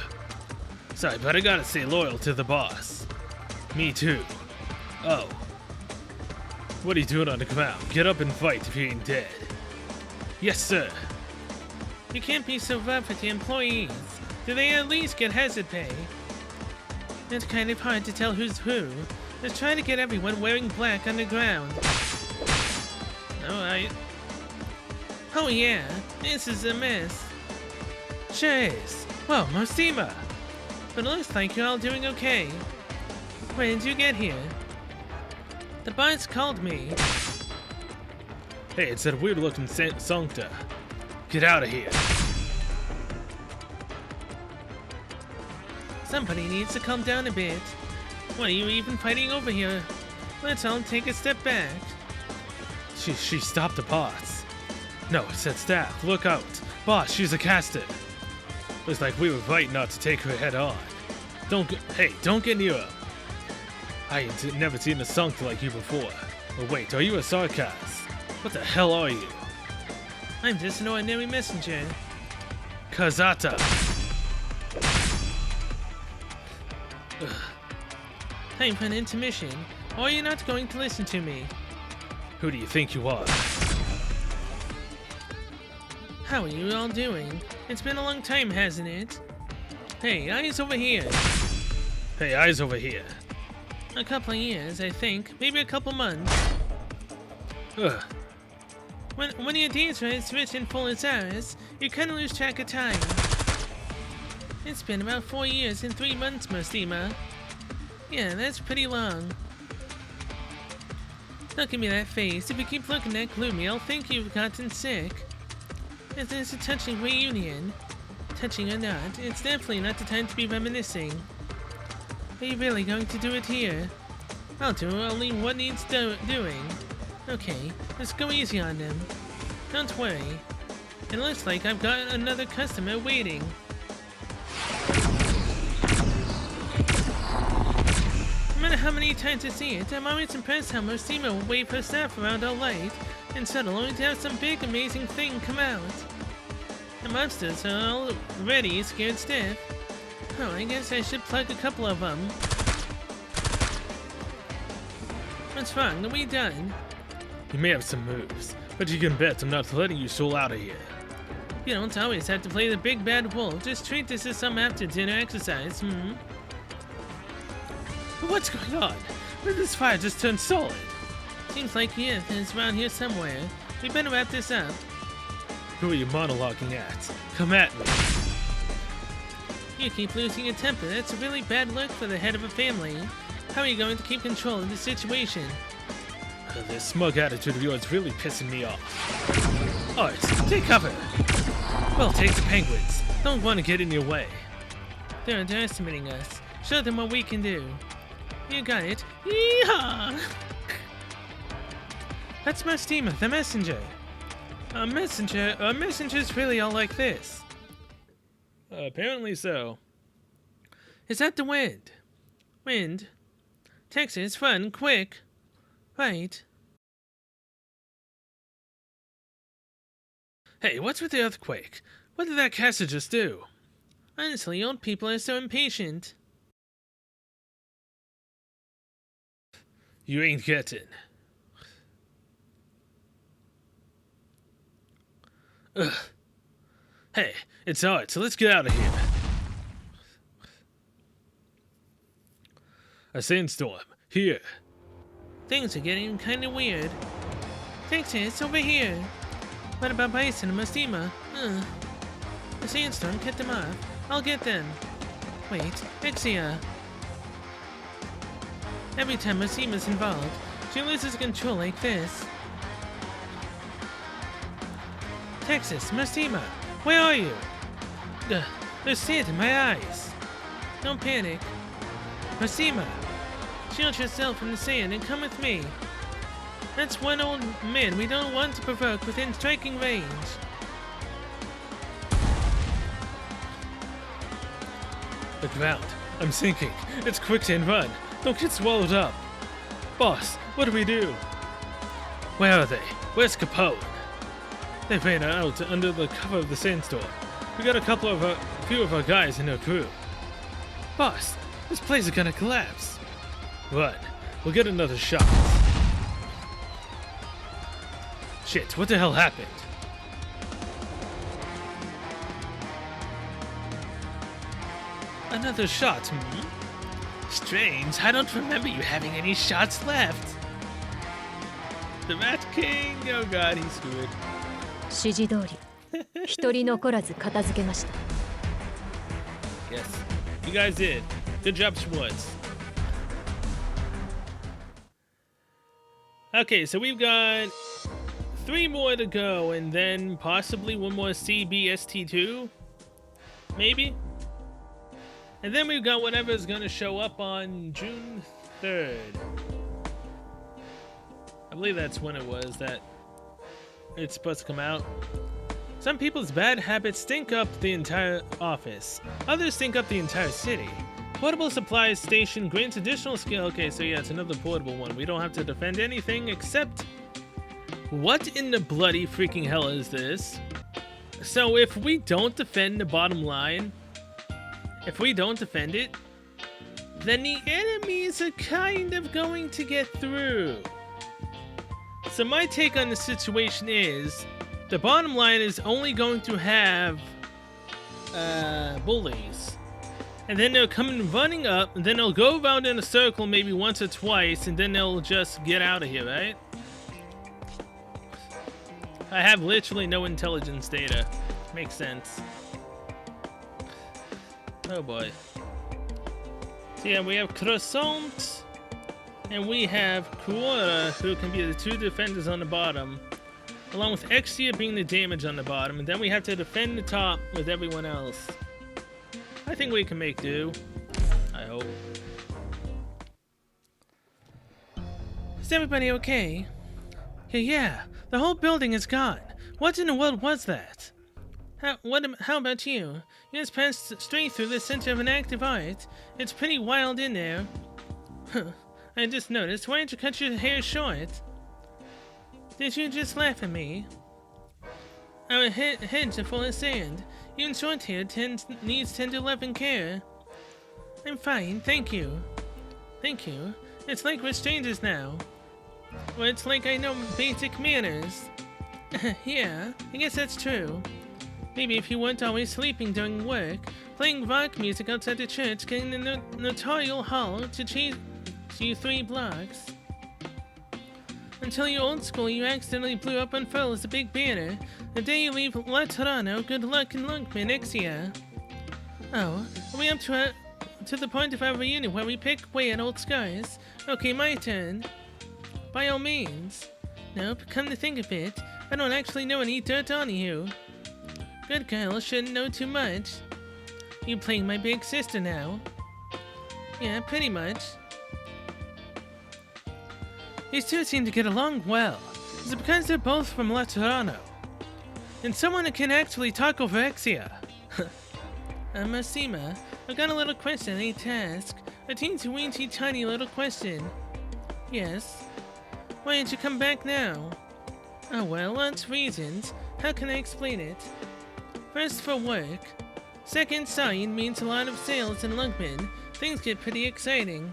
Sorry, but I gotta stay loyal to the boss. Me too. Oh. What are you doing on the ground? Get up and fight if you ain't dead. Yes, sir. You can't be so rough with the employees. Do they at least get hazard pay? It's kind of hard to tell who's who. Let's try to get everyone wearing black on the ground. Alright. Oh yeah, this is a mess. Sure is. Well, Mostima. But it looks like you're all doing okay. When did you get here? The boss called me. Hey, it's that weird looking Sancta. Get out of here. Somebody needs to calm down a bit. What are you even fighting over here? Let's all take a step back. She stopped the boss. No, it said staff. Look out. Boss, she's a caster. Looks like we were right not to take her head on. Hey, don't get near her. I ain't never seen a Sancta like you before. Oh wait, are you a Sarkaz? What the hell are you? I'm just an ordinary messenger. Kazata. Time for an intermission, or you're not going to listen to me. Who do you think you are? How are you all doing? It's been a long time, hasn't it? Hey, eyes over here. Hey, eyes over here. A couple of years, I think. Maybe a couple months. Ugh. When your days are as rich and full as ours, you kind of lose track of time. It's been about 4 years and 3 months, Mostima. Yeah, that's pretty long. Don't give me that face. If you keep looking that gloomy, I'll think you've gotten sick. It's a touching reunion. Touching or not, it's definitely not the time to be reminiscing. Are you really going to do it here? I'll do only what needs doing. Okay, let's go easy on them. Don't worry. It looks like I've got another customer waiting. No matter how many times I see it, I'm always impressed how Mostima will wave her staff around all light and settle only to have some big amazing thing come out. The monsters are already scared stiff. Oh, I guess I should plug a couple of them. What's wrong? Are we done? You may have some moves, but you can bet I'm not letting you stroll out of here. You don't always have to play the big bad wolf. Just treat this as some after-dinner exercise, What's going on? Where did this fire just turn solid? Seems like Yith is around here somewhere. We better wrap this up. Who are you monologuing at? Come at me. You keep losing your temper. That's a really bad look for the head of a family. How are you going to keep control of the situation? This smug attitude of yours really pissing me off. Alright, take cover. Well, take the penguins. Don't want to get in your way. They're underestimating us. Show them what we can do. You got it. Yeehaw! That's Mostima, the messenger. A messenger's really all like this. Apparently so. Is that the wind? Wind? Texas, run, quick. Right. Hey, what's with the earthquake? What did that caster just do? Honestly, old people are so impatient. You ain't getting. Ugh. Hey, it's alright, so let's get out of here. A sandstorm. Here. Things are getting kind of weird. Texas, over here. What about Bison and Mostima? The sandstorm cut them off. I'll get them. Wait, Ixia. Every time Mosima's involved, she loses control like this. Texas, Mostima, where are you? There's sand in my eyes. Don't panic. Mostima, shield yourself from the sand and come with me. That's one old man we don't want to provoke within striking range. The ground. I'm sinking. It's quicksand, run. Don't get swallowed up. Boss, what do we do? Where are they? Where's Capone? They ran out under the cover of the sandstorm. We got a few of our guys in our crew. Boss, this place is gonna collapse. Run. We'll get another shot. Shit, what the hell happened? Another shot, Strange, I don't remember you having any shots left. The Rat King, oh god, he's screwed. 指示通り一人残らず片付けました Yes, you guys did. Good job, Schwartz. Okay, so we've got 3 more to go, and then possibly one more CBST2? Maybe? And then we've got whatever's gonna show up on June 3rd. I believe that's when it was that it's supposed to come out. Some people's bad habits stink up the entire office. Others stink up the entire city. Portable supplies station grants additional skill. Okay, so yeah, it's another portable one. We don't have to defend anything except... What in the bloody freaking hell is this? So if we don't defend the bottom line, if we don't defend it, then the enemies are kind of going to get through. So my take on the situation is, the bottom line is only going to have bullies. And then they'll come running up, and then they'll go around in a circle maybe once or twice, and then they'll just get out of here, right? I have literally no intelligence data. Makes sense. Oh boy. So yeah, we have Croissant, and we have Kuora, who can be the 2 defenders on the bottom, along with Exia being the damage on the bottom, and then we have to defend the top with everyone else. I think we can make do. I hope. Is everybody okay? Yeah, the whole building is gone. What in the world was that? How about you? You just passed straight through the center of an active art. It's pretty wild in there. Huh. I just noticed. Why didn't you cut your hair short? Did you just laugh at me? Our heads are full of sand. Even short hair needs tender love and care. I'm fine, thank you. Thank you. It's like we're strangers now. Well, it's like I know basic manners. Yeah, I guess that's true. Maybe if you weren't always sleeping during work, playing rock music outside the church, getting the notarial hall to chase you 3 blocks. Until you're old school, you accidentally blew up unfurl as a big banner. The day you leave La Toronto, good luck and Lunkman, Ixia. Oh, are we up to the point of our reunion where we pick away at old scars? Okay, my turn. By all means. Nope, come to think of it, I don't actually know any dirt on you. Good girl, shouldn't know too much. You playing my big sister now? Yeah, pretty much. These two seem to get along well. Is it because they're both from La Toronto? And someone who can actually talk over Exia. Masima, I've got a little question I need to ask. A teensy-weensy tiny little question. Yes? Why didn't you come back now? Oh well, lots of reasons. How can I explain it? First, for work. Second, sign means a lot of sales in Lunkman. Things get pretty exciting.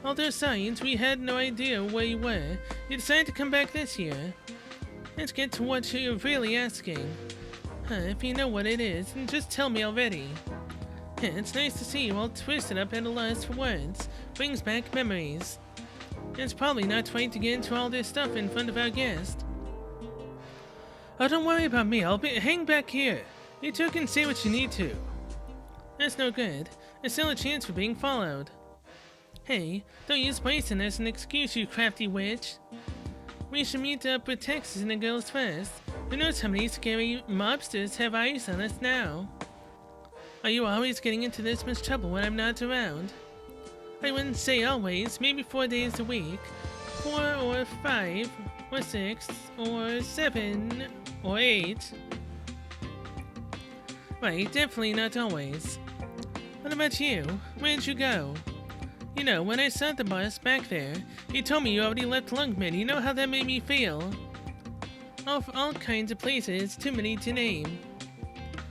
Although science, we had no idea where you were. You decided to come back this year. Let's get to what you're really asking. If you know what it is, then just tell me already. It's nice to see you all twisted up at a loss for words. Brings back memories. It's probably not right to get into all this stuff in front of our guest. Oh, don't worry about me. Hang back here. You two can say what you need to. That's no good. There's still a chance for being followed. Hey, don't use poison as an excuse, you crafty witch. We should meet up with Texas and the girls first. Who knows how many scary mobsters have eyes on us now? Are you always getting into this much trouble when I'm not around? I wouldn't say always, maybe 4 days a week. 4 or 5 or 6 or 7 or 8. Right, definitely not always. What about you? Where'd you go? You know, when I saw the boss back there, he told me you already left Lungman. You know how that made me feel? All kinds of places, too many to name.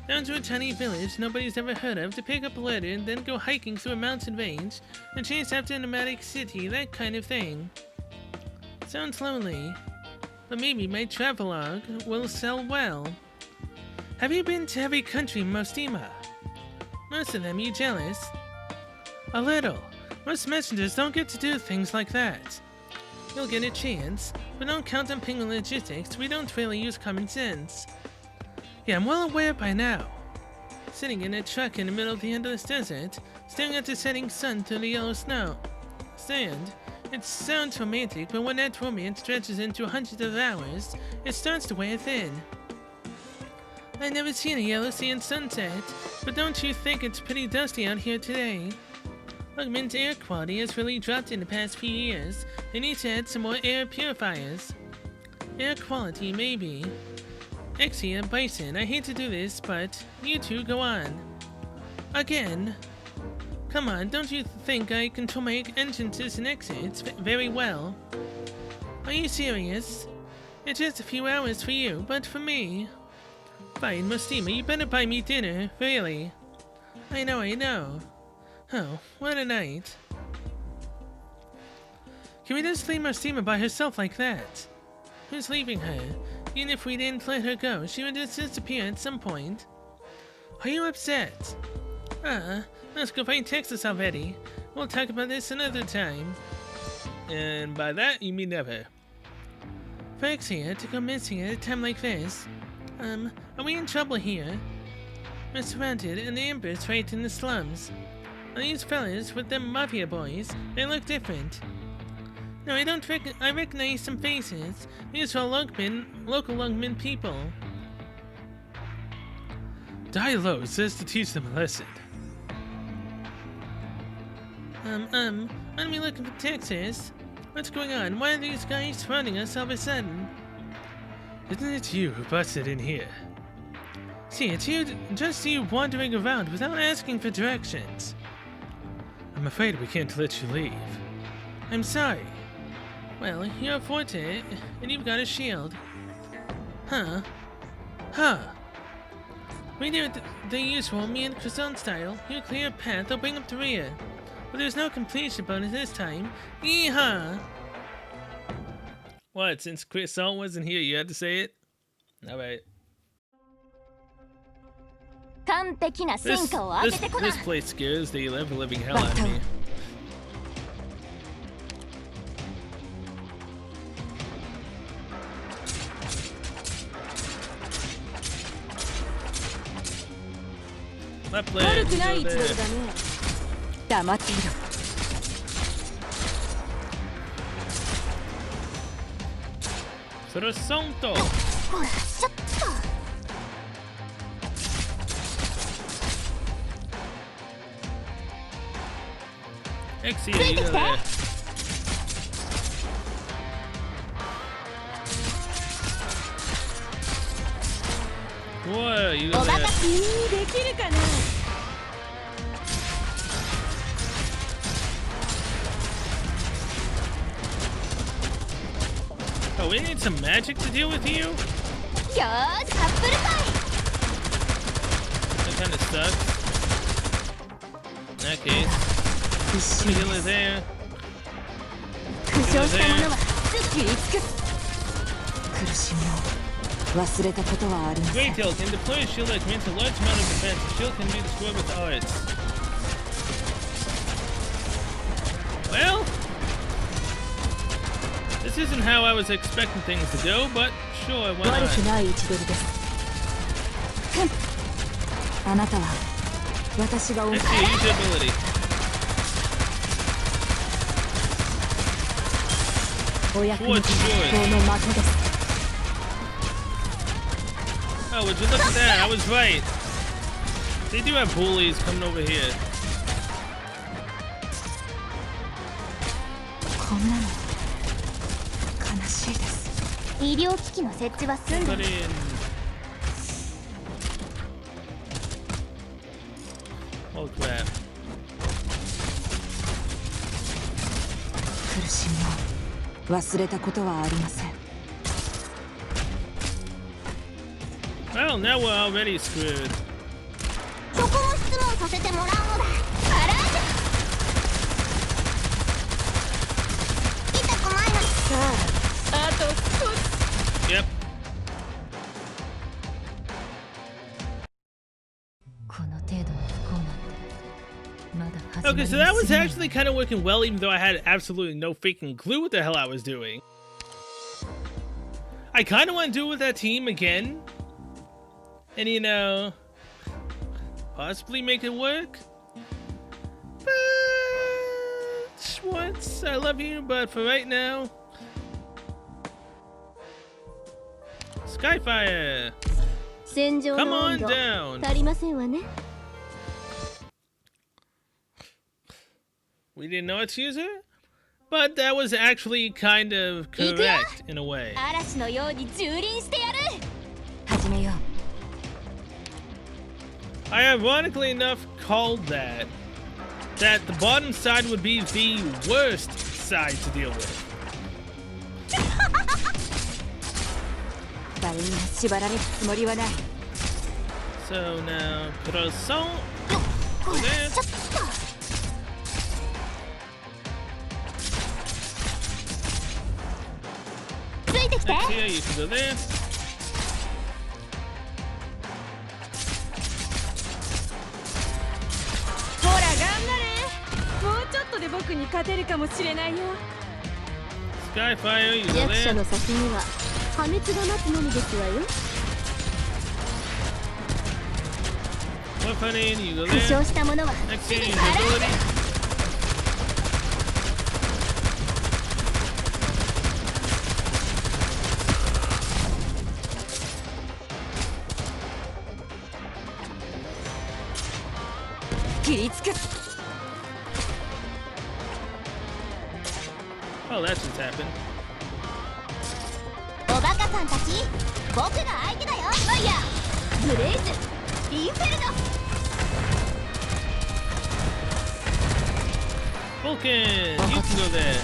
Down to a tiny village nobody's ever heard of to pick up a letter and then go hiking through a mountain range and chase after a nomadic city, that kind of thing. Sounds lonely, but maybe my travelogue will sell well. Have you been to every country, Mostima? Most of them, you jealous? A little. Most messengers don't get to do things like that. You'll get a chance, but don't count on penguin logistics. We don't really use common sense. Yeah, I'm well aware by now. Sitting in a truck in the middle of the endless desert, staring at the setting sun through the yellow sand. It sounds romantic, but when that romance stretches into hundreds of hours, it starts to wear thin. I've never seen a yellow sand sunset, but don't you think it's pretty dusty out here today? Lungman's air quality has really dropped in the past few years. They need to add some more air purifiers. Air quality, maybe. Exia, Bison, I hate to do this, but you two go on. Again? Come on, don't you think I control my entrances and exits very well? Are you serious? It's just a few hours for you, but for me... Fine, Mostima, you better buy me dinner, really. I know. Oh, what a night. Can we just leave Mostima by herself like that? Who's leaving her? Even if we didn't let her go, she would just disappear at some point. Are you upset? Let's go find Texas already. We'll talk about this another time. And by that, you mean never. Frank's here to go missing at a time like this. Are we in trouble here? We're surrounded and the Ember's right in the slums. Are these fellas with them mafia boys? They look different. No, I recognize some faces. These are local Lungman people. Die low says to teach them a lesson. Aren't we looking for Texas? What's going on? Why are these guys surrounding us all of a sudden? Isn't it you who busted in here? See, it's just you wandering around without asking for directions. I'm afraid we can't let you leave. I'm sorry. Well, you're Forte, and you've got a shield. Huh. We do it the usual me and Croissant style. You clear a path, I'll bring up the rear. But there's no completion bonus this time. Yeehaw! What, since Croissant wasn't here, you had to say it? Alright. This place scares the living hell out of me. My plan is over there. 黙っていろ。Croissant! Exia, you go there. Whoa, you go there. できるかな。 Oh, we need some magic to deal with you? よーし、アップルパイ。 That kind of sucks. In that case, the healer there. 負傷した者は切り尽くす。苦しみを忘れたことはありません。 Great Tail can deploy a shield that grants a large amount of defense. The shield can be destroyed with arts. Well, this isn't how I was expecting things to go, but sure, why 悪く not? ない位置取りです。あなたは私が Let's see, use your ability. お役に立つ法の的です。 Oh, would you look at that? I was right. They do have bullies coming over here. こんなの悲しいです。医療機器の設置は済んで Put in. Oh crap. 苦しみを忘れたことはありません。 Well, now we're already screwed. そこも質問させてもらうのだ。あら痛くないのにさあ、あと少し。 Yep. この程度の不幸なんてまだ始まり Okay, に so that was 過ぎない actually kind of working well, even though I had absolutely no freaking clue what the hell I was doing. I kind of want to do it with that team again. And, you know, possibly make it work. But, Schwartz, I love you, but for right now... Skyfire! 戦場 Come の温 on 度 down! 足りませんわね。 We didn't know how to use her? But that was actually kind of correct in a way. 嵐のように蹂躙してやる。始めよう。 I ironically enough called that the bottom side would be the worst side to deal with. 誰にも縛られるつもりはない。 So now, croissant. これ There. ちょっと。ついてきて。 Next here, you can go there. ほら頑張れ。もうちょっとで僕に勝てるかもしれないよ。 Skyfire, you go 弱者 there. の先には破滅が待つのみですわよ。 Weaponing, you go 負傷 there. した者は Next すぐ here, に use 払う ability. Oh, that just happened. おバカさんたち、僕が相手だよ。ファイヤー、ブレイズ、インフェルノ。 Vulcan, you can go there.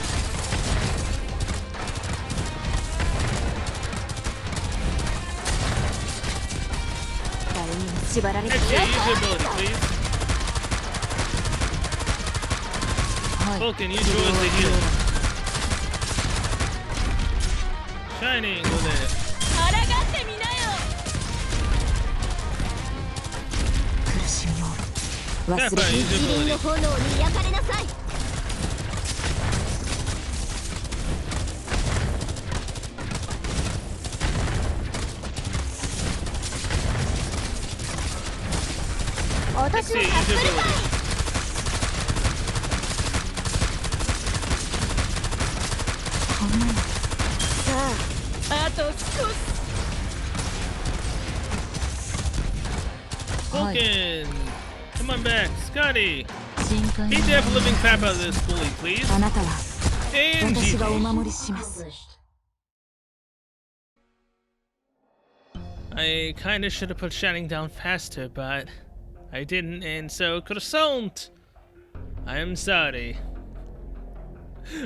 誰にも縛られて Next here, use your ability, please. はい。 Vulcan, use yours to heal. Shining, go there. 抗ってみなよ。苦しみを忘れ Skyfire, て use 一 your 輪の ability. 炎に焼かれなさい。私 Next を here, 助 use け your るかい。 ability. こんなのさあと少し。はい。 Vulcan, come on back. Scotty, 深海 beat the ever living crap out of this bully, please. あなたは And 私がお GG. 守りします。 I kinda should have put Shining down faster, but I didn't, and so croissant. I am sorry.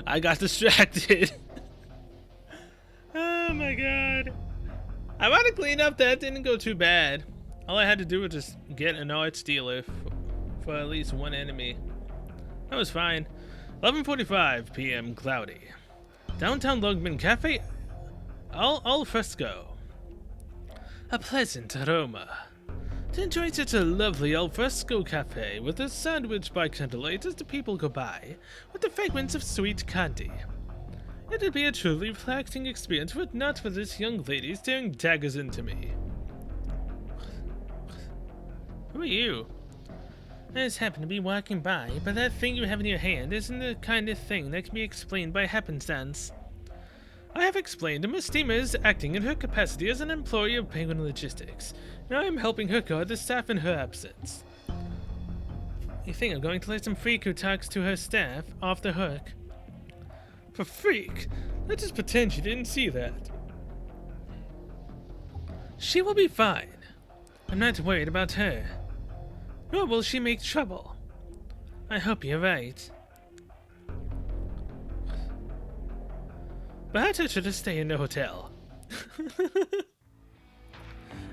I got distracted. Oh my god. Ironically enough, that didn't go too bad. All I had to do was just get an art dealer for at least one enemy. That was fine. 11:45 p.m. cloudy. Downtown Lugman Cafe al fresco. A pleasant aroma. To enjoy such a lovely al fresco cafe with a sandwich by candlelight as the people go by, with the fragrance of sweet candy. It'd be a truly relaxing experience were it not for this young lady staring daggers into me. Who are you? I just happen to be walking by, but that thing you have in your hand isn't the kind of thing that can be explained by happenstance. I have explained to Miss Steamer is acting in her capacity as an employee of Penguin Logistics, and I am helping her guard the staff in her absence. You think I'm going to let some freak who talks to her staff off the hook? For freak? Let's just pretend she didn't see that. She will be fine. I'm not worried about her. Nor will she make trouble. I hope you're right. Perhaps I should have stayed in the hotel.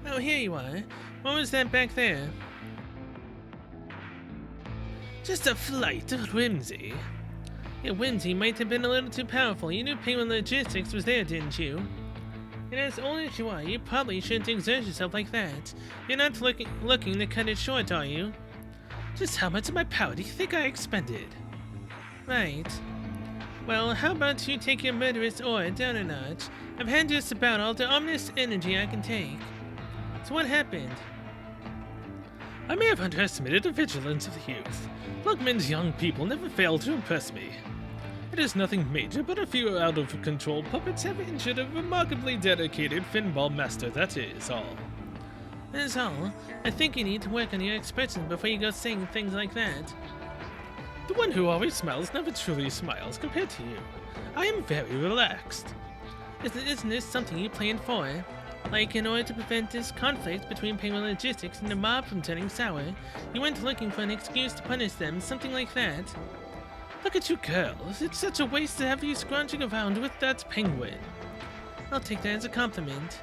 Oh, here you are. What was that back there? Just a flight of whimsy. Your whimsy might have been a little too powerful. You knew Penguin Logistics was there, didn't you? And as old as you are, you probably shouldn't exert yourself like that. You're not looking to cut it short, are you? Just how much of my power do you think I expended? Right. Well, how about you take your murderous aura down a notch? I've had just about all the ominous energy I can take. So what happened? I may have underestimated the vigilance of the youth. Lugman's young people never fail to impress me. It is nothing major, but a few out-of-control puppets have injured a remarkably dedicated Finball master, that is all. That is all. I think you need to work on your expression before you go saying things like that. The one who always smiles never truly smiles compared to you. I am very relaxed. Isn't this something you planned for? Like, in order to prevent this conflict between Penguin Logistics and the mob from turning sour, you went looking for an excuse to punish them, something like that? Look at you girls, it's such a waste to have you scrounging around with that penguin. I'll take that as a compliment.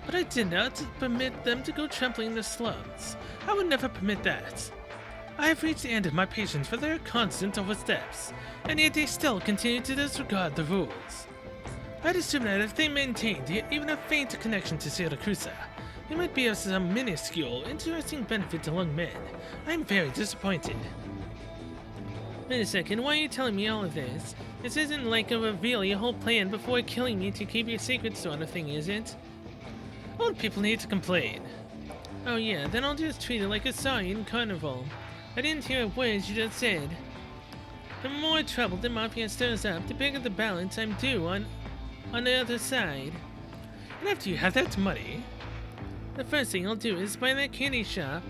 But I did not permit them to go trampling the slums. I would never permit that. I have reached the end of my patience for their constant oversteps, and yet they still continue to disregard the rules. I'd assume that if they maintained even a faint connection to Syracuse, it might be of some minuscule, interesting benefit to young men. I am very disappointed. Wait a second, why are you telling me all of this? This isn't like a reveal your whole plan before killing me to keep your secret sort of thing, is it? Old people need to complain. Oh yeah, then I'll just treat it like a Saurian carnival. I didn't hear a word you just said. The more trouble the Mafia stirs up, the bigger the balance I'm due on the other side. And after you have that money, the first thing I'll do is buy that candy shop.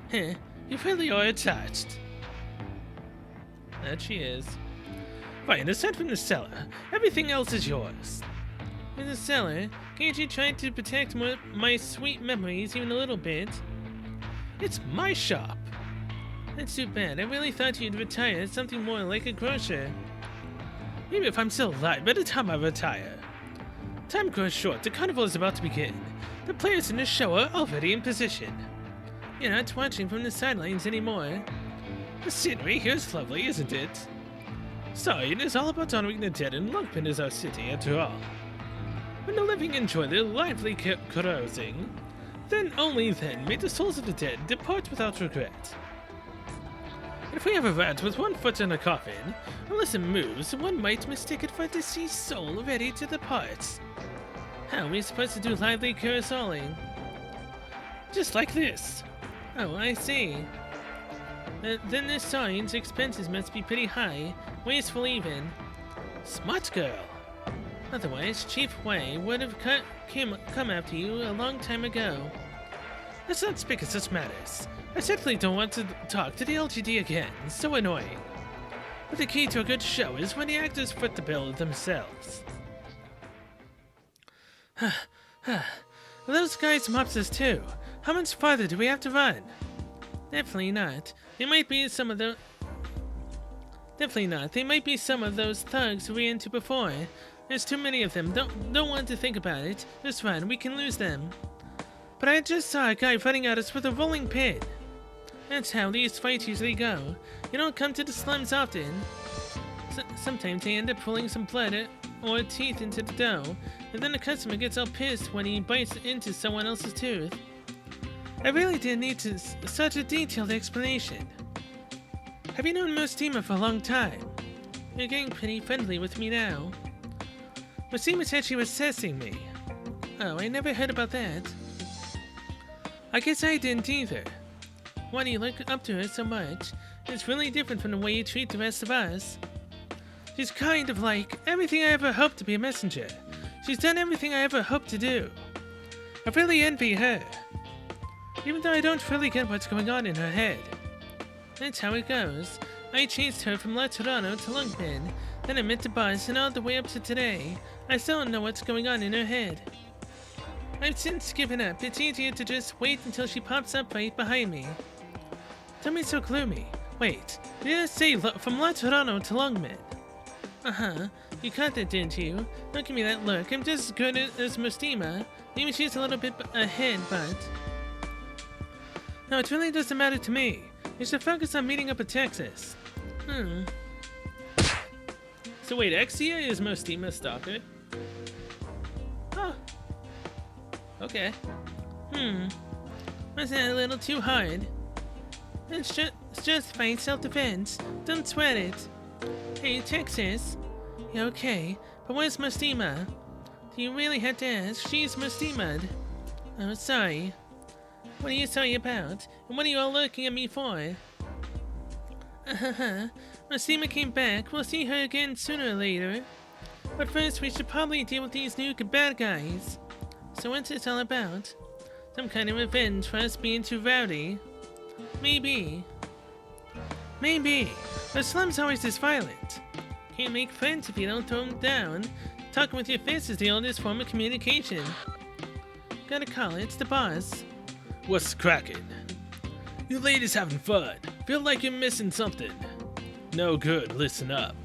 Heh, you really are attached. That she is. Fine, aside from the cellar, everything else is yours. In the cellar, can't you try to protect my sweet memories even a little bit? It's my shop. That's too bad. I really thought you'd retire as something more like a grocer. Maybe if I'm still alive by the time I retire. Time grows short. The carnival is about to begin. The players in the show are already in position. You're not watching from the sidelines anymore. The scenery here is lovely, isn't it? Sorry, it is all about honoring the dead, and Lungpin is our city, after all. When the living enjoy their lively carousing, then only then may the souls of the dead depart without regret. If we have a rat with one foot in a coffin, unless it moves, one might mistake it for a deceased soul ready to depart. How are we supposed to do lively carouseling? Just like this. Oh, I see. Then this sign's expenses must be pretty high, wasteful even. Smart girl. Otherwise, Chief Wei would have come after you a long time ago. Let's not speak of such matters. I simply don't want to talk to the LGD again. It's so annoying. But the key to a good show is when the actors foot the bill themselves. Those guys mops us too. How much farther do we have to run? Definitely not. They might be some of those thugs we into before. There's too many of them. Don't want to think about it. Just run. We can lose them. But I just saw a guy running at us with a rolling pin. That's how these fights usually go. You don't come to the slums often. Sometimes they end up pulling some blood or teeth into the dough, and then the customer gets all pissed when he bites into someone else's tooth. I really didn't need such a detailed explanation. Have you known Mostima for a long time? You're getting pretty friendly with me now. Mostima said she was testing me. Oh, I never heard about that. I guess I didn't either. Why do you look up to her so much? It's really different from the way you treat the rest of us. She's kind of like everything I ever hoped to be a messenger. She's done everything I ever hoped to do. I really envy her. Even though I don't really get what's going on in her head. That's how it goes. I chased her from La Toronto to Lungpin, then I met the bus, and all the way up to today, I still don't know what's going on in her head. I've since given up. It's easier to just wait until she pops up right behind me. Don't be so gloomy. Wait, did I say from La Toronto to Longman? Uh-huh. You caught that, didn't you? Don't give me that look. I'm just as good as Mustima. Maybe she's a little bit ahead, but... No, it really doesn't matter to me. You should focus on meeting up with Texas. So wait, Exia is Mustima's stalker? Huh. Okay. Was that a little too hard? It's just fine self-defense. Don't sweat it. Hey, Texas. Yeah, okay, but where's Mustima? Do you really have to ask? She's Mustima'd. Oh, sorry. What are you sorry about? And what are you all looking at me for? Mustima came back. We'll see her again sooner or later. But first, we should probably deal with these new bad guys. So what's this all about? Some kind of revenge for us being too rowdy? Maybe. Maybe. But Slum's always this violent. Can't make friends if you don't throw them down. Talking with your fist is the oldest form of communication. Gotta call it. It's the boss. What's cracking? You ladies having fun? Feel like you're missing something? No good, listen up.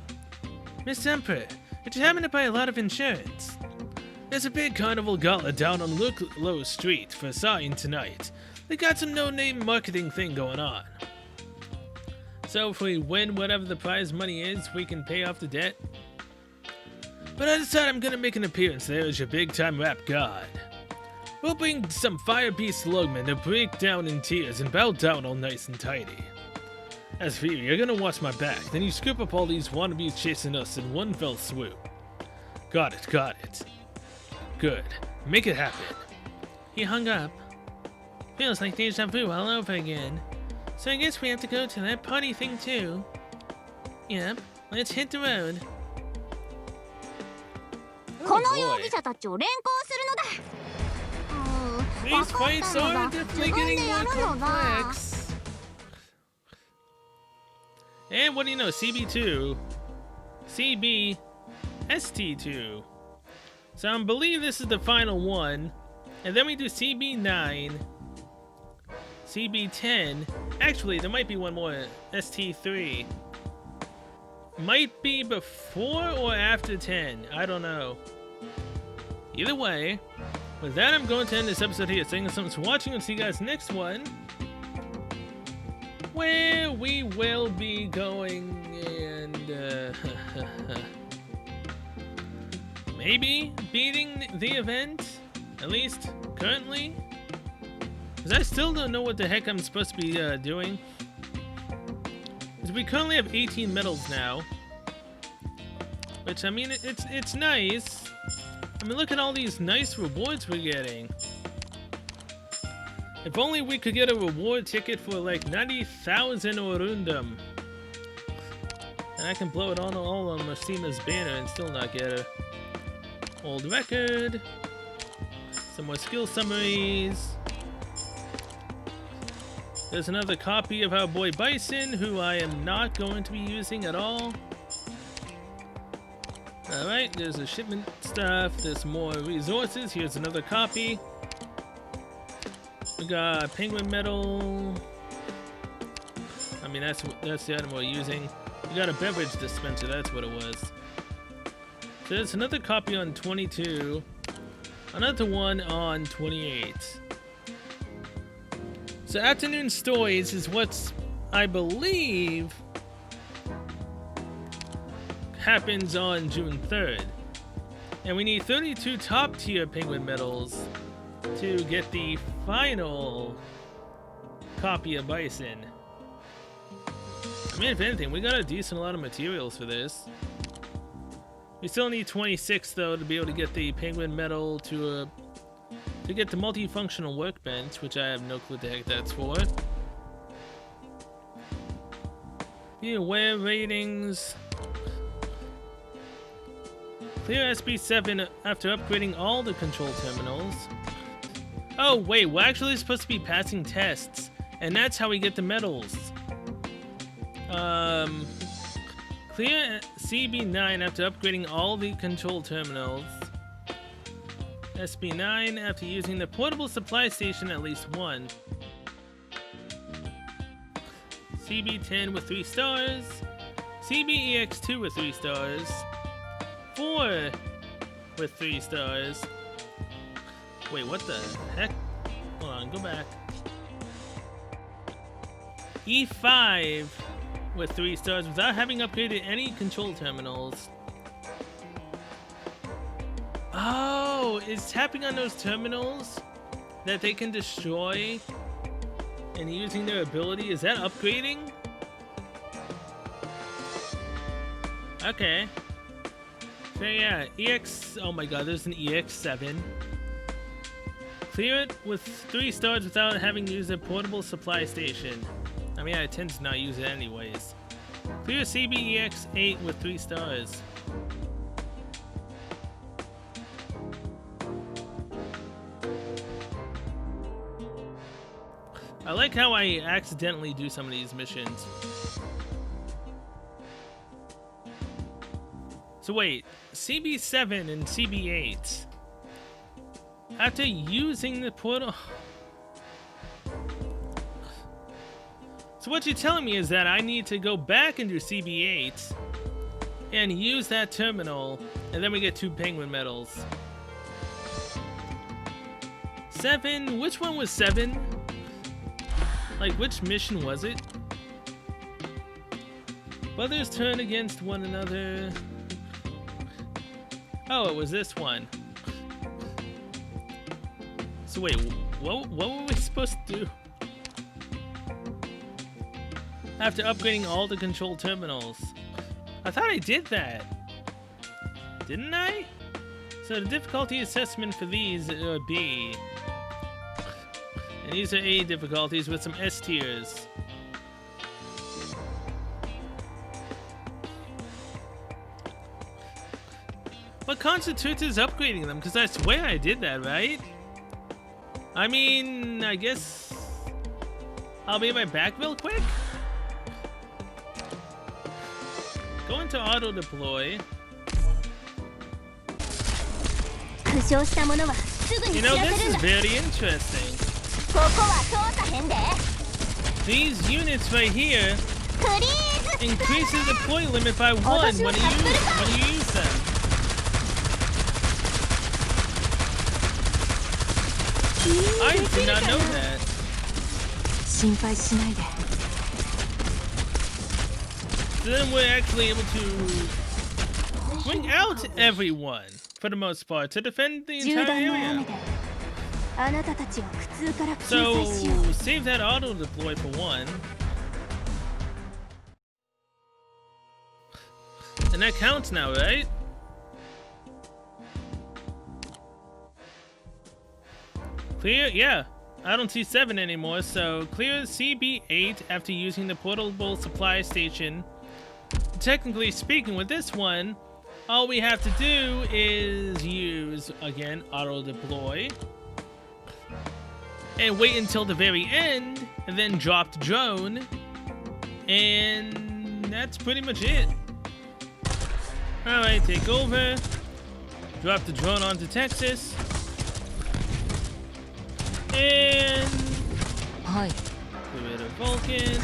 Miss Emperor, did you happen to buy a lot of insurance? There's a big carnival gala down on Low Street for Sign tonight. They got some no-name marketing thing going on. So if we win whatever the prize money is, we can pay off the debt. But I decided I'm gonna make an appearance there as your big-time rap god. We'll bring some fire beast lugmen to break down in tears and bow down all nice and tidy. As for you, you're gonna watch my back, then you scoop up all these wannabes chasing us in one fell swoop. Got it. Good. Make it happen. He hung up. Feels like deja vu all over again. So I guess we have to go to that party thing too. Yep, let's hit the road. この容疑者たちを連行するのだ。These fights are definitely getting more complex. And what do you know, CB2, CB, ST2. So I believe this is the final one. And then we do CB9, CB10. Actually, there might be one more, ST3. Might be before or after 10. I don't know. Either way, with that, I'm going to end this episode here. Thank you so much for watching. I'll see you guys next one, where we will be going and maybe beating the event, at least currently. Because I still don't know what the heck I'm supposed to be doing. Because we currently have 18 medals now. Which, I mean, it's nice. I mean, look at all these nice rewards we're getting. If only we could get a reward ticket for like 90,000 Orundum. And I can blow it all on Mustima's banner and still not get a old record. Some more skill summaries. There's another copy of our boy Bison, who I am not going to be using at all. Alright, there's the shipment stuff, there's more resources, here's another copy. We got penguin medal. I mean, that's the item we're using. We got a beverage dispenser, that's what it was. So there's another copy on 22. Another one on 28. So Afternoon Stories is what's, I believe, happens on June 3rd. And we need 32 top tier penguin medals to get the final copy of Bison. I mean, if anything, we got a decent lot of materials for this. We still need 26 though to be able to get the penguin medal to get the multifunctional workbench, which I have no clue what the heck that's for. Be aware ratings. Clear SB7 after upgrading all the control terminals. Oh wait, we're actually supposed to be passing tests, and that's how we get the medals. Clear CB9 after upgrading all the control terminals. SB9 after using the portable supply station at least once. CB10 with 3 stars. CBEX2 with 3 stars. 4 with 3 stars. Wait, what the heck? Hold on, go back. E5 with 3 stars without having upgraded any control terminals. Oh, is tapping on those terminals that they can destroy and using their ability, is that upgrading? Okay. So yeah, EX, oh my god, there's an EX7. Clear it with 3 stars without having used a portable supply station. I mean, I tend to not use it anyways. Clear CBEX8 with 3 stars. I like how I accidentally do some of these missions. So wait, CB7 and CB8. After using the portal... So what you're telling me is that I need to go back and do CB8 and use that terminal, and then we get 2 penguin medals. 7, which one was 7? Like, which mission was it? Brothers turn against one another. Oh, it was this one. So wait, what were we supposed to do? After upgrading all the control terminals. I thought I did that. Didn't I? So the difficulty assessment for these are B. And these are A difficulties with some S tiers. What constitutes as upgrading them? Because I swear I did that, right? I mean, I guess I'll be right back real quick. Go into auto deploy. You know, this is very interesting. These units right here increase the deploy limit by 1 when you use them. I did not know that. So then we're actually able to bring out everyone, for the most part, to defend the entire area. So, save that auto deploy for 1. And that counts now, right? Clear? Yeah. I don't see 7 anymore, so clear CB8 after using the portable supply station. Technically speaking, with this one, all we have to do is use, again, auto deploy. And wait until the very end, and then drop the drone. And that's pretty much it. Alright, take over. Drop the drone onto Texas. And... get rid of Vulcan.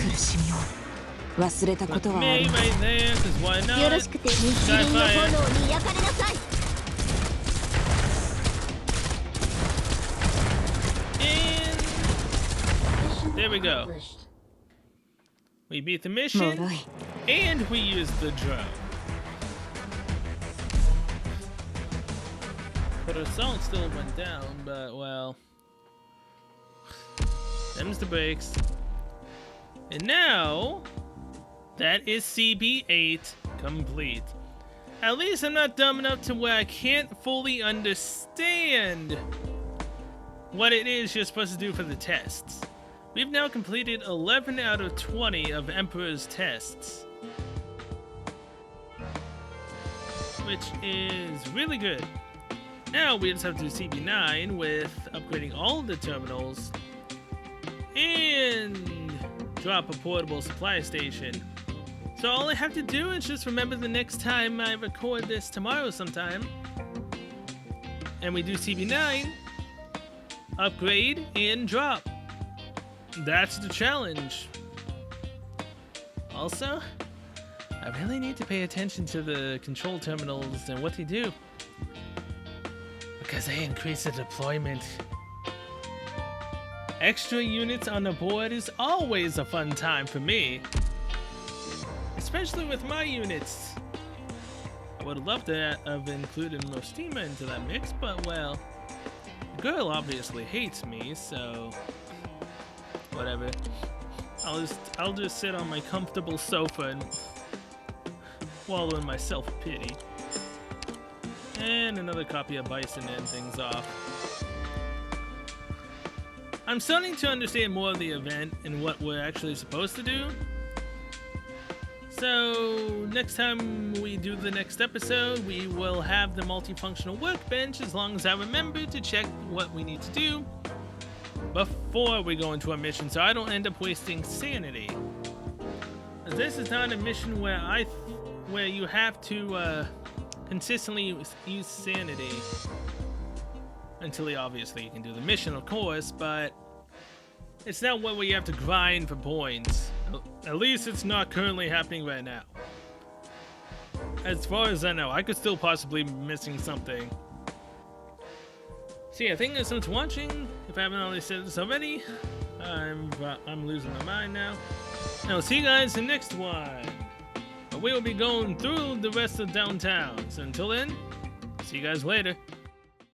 Put May right there, because why not? Skyfire. And... there we go. We beat the mission, and we used the drone. But assault still went down, but well... them's the breaks. And now... that is CB8 complete. At least I'm not dumb enough to where I can't fully understand what it is you're supposed to do for the tests. We've now completed 11 out of 20 of Emperor's tests, which is really good. Now we just have to do CB9 with upgrading all of the terminals and drop a portable supply station. So all I have to do is just remember the next time I record this tomorrow sometime, and we do CB9, upgrade, and drop. That's the challenge. Also, I really need to pay attention to the control terminals and what they do, because they increase the deployment. Extra units on the board is always a fun time for me, especially with my units. I would love to have included Nostima into that mix, but well, the girl obviously hates me, so whatever. I'll just sit on my comfortable sofa and wallow in my self-pity. And another copy of Bison to end things off. I'm starting to understand more of the event and what we're actually supposed to do. So next time we do the next episode, we will have the multifunctional workbench, as long as I remember to check what we need to do before we go into a mission, so I don't end up wasting sanity. This is not a mission where you have to consistently use sanity. Until obviously you can do the mission, of course, but it's not one where you have to grind for points. At least it's not currently happening right now. As far as I know, I could still possibly be missing something. So yeah, thank you so much for watching. If I haven't already said this already, I'm losing my mind now. And I'll see you guys in the next one. We will be going through the rest of downtown. So until then, see you guys later.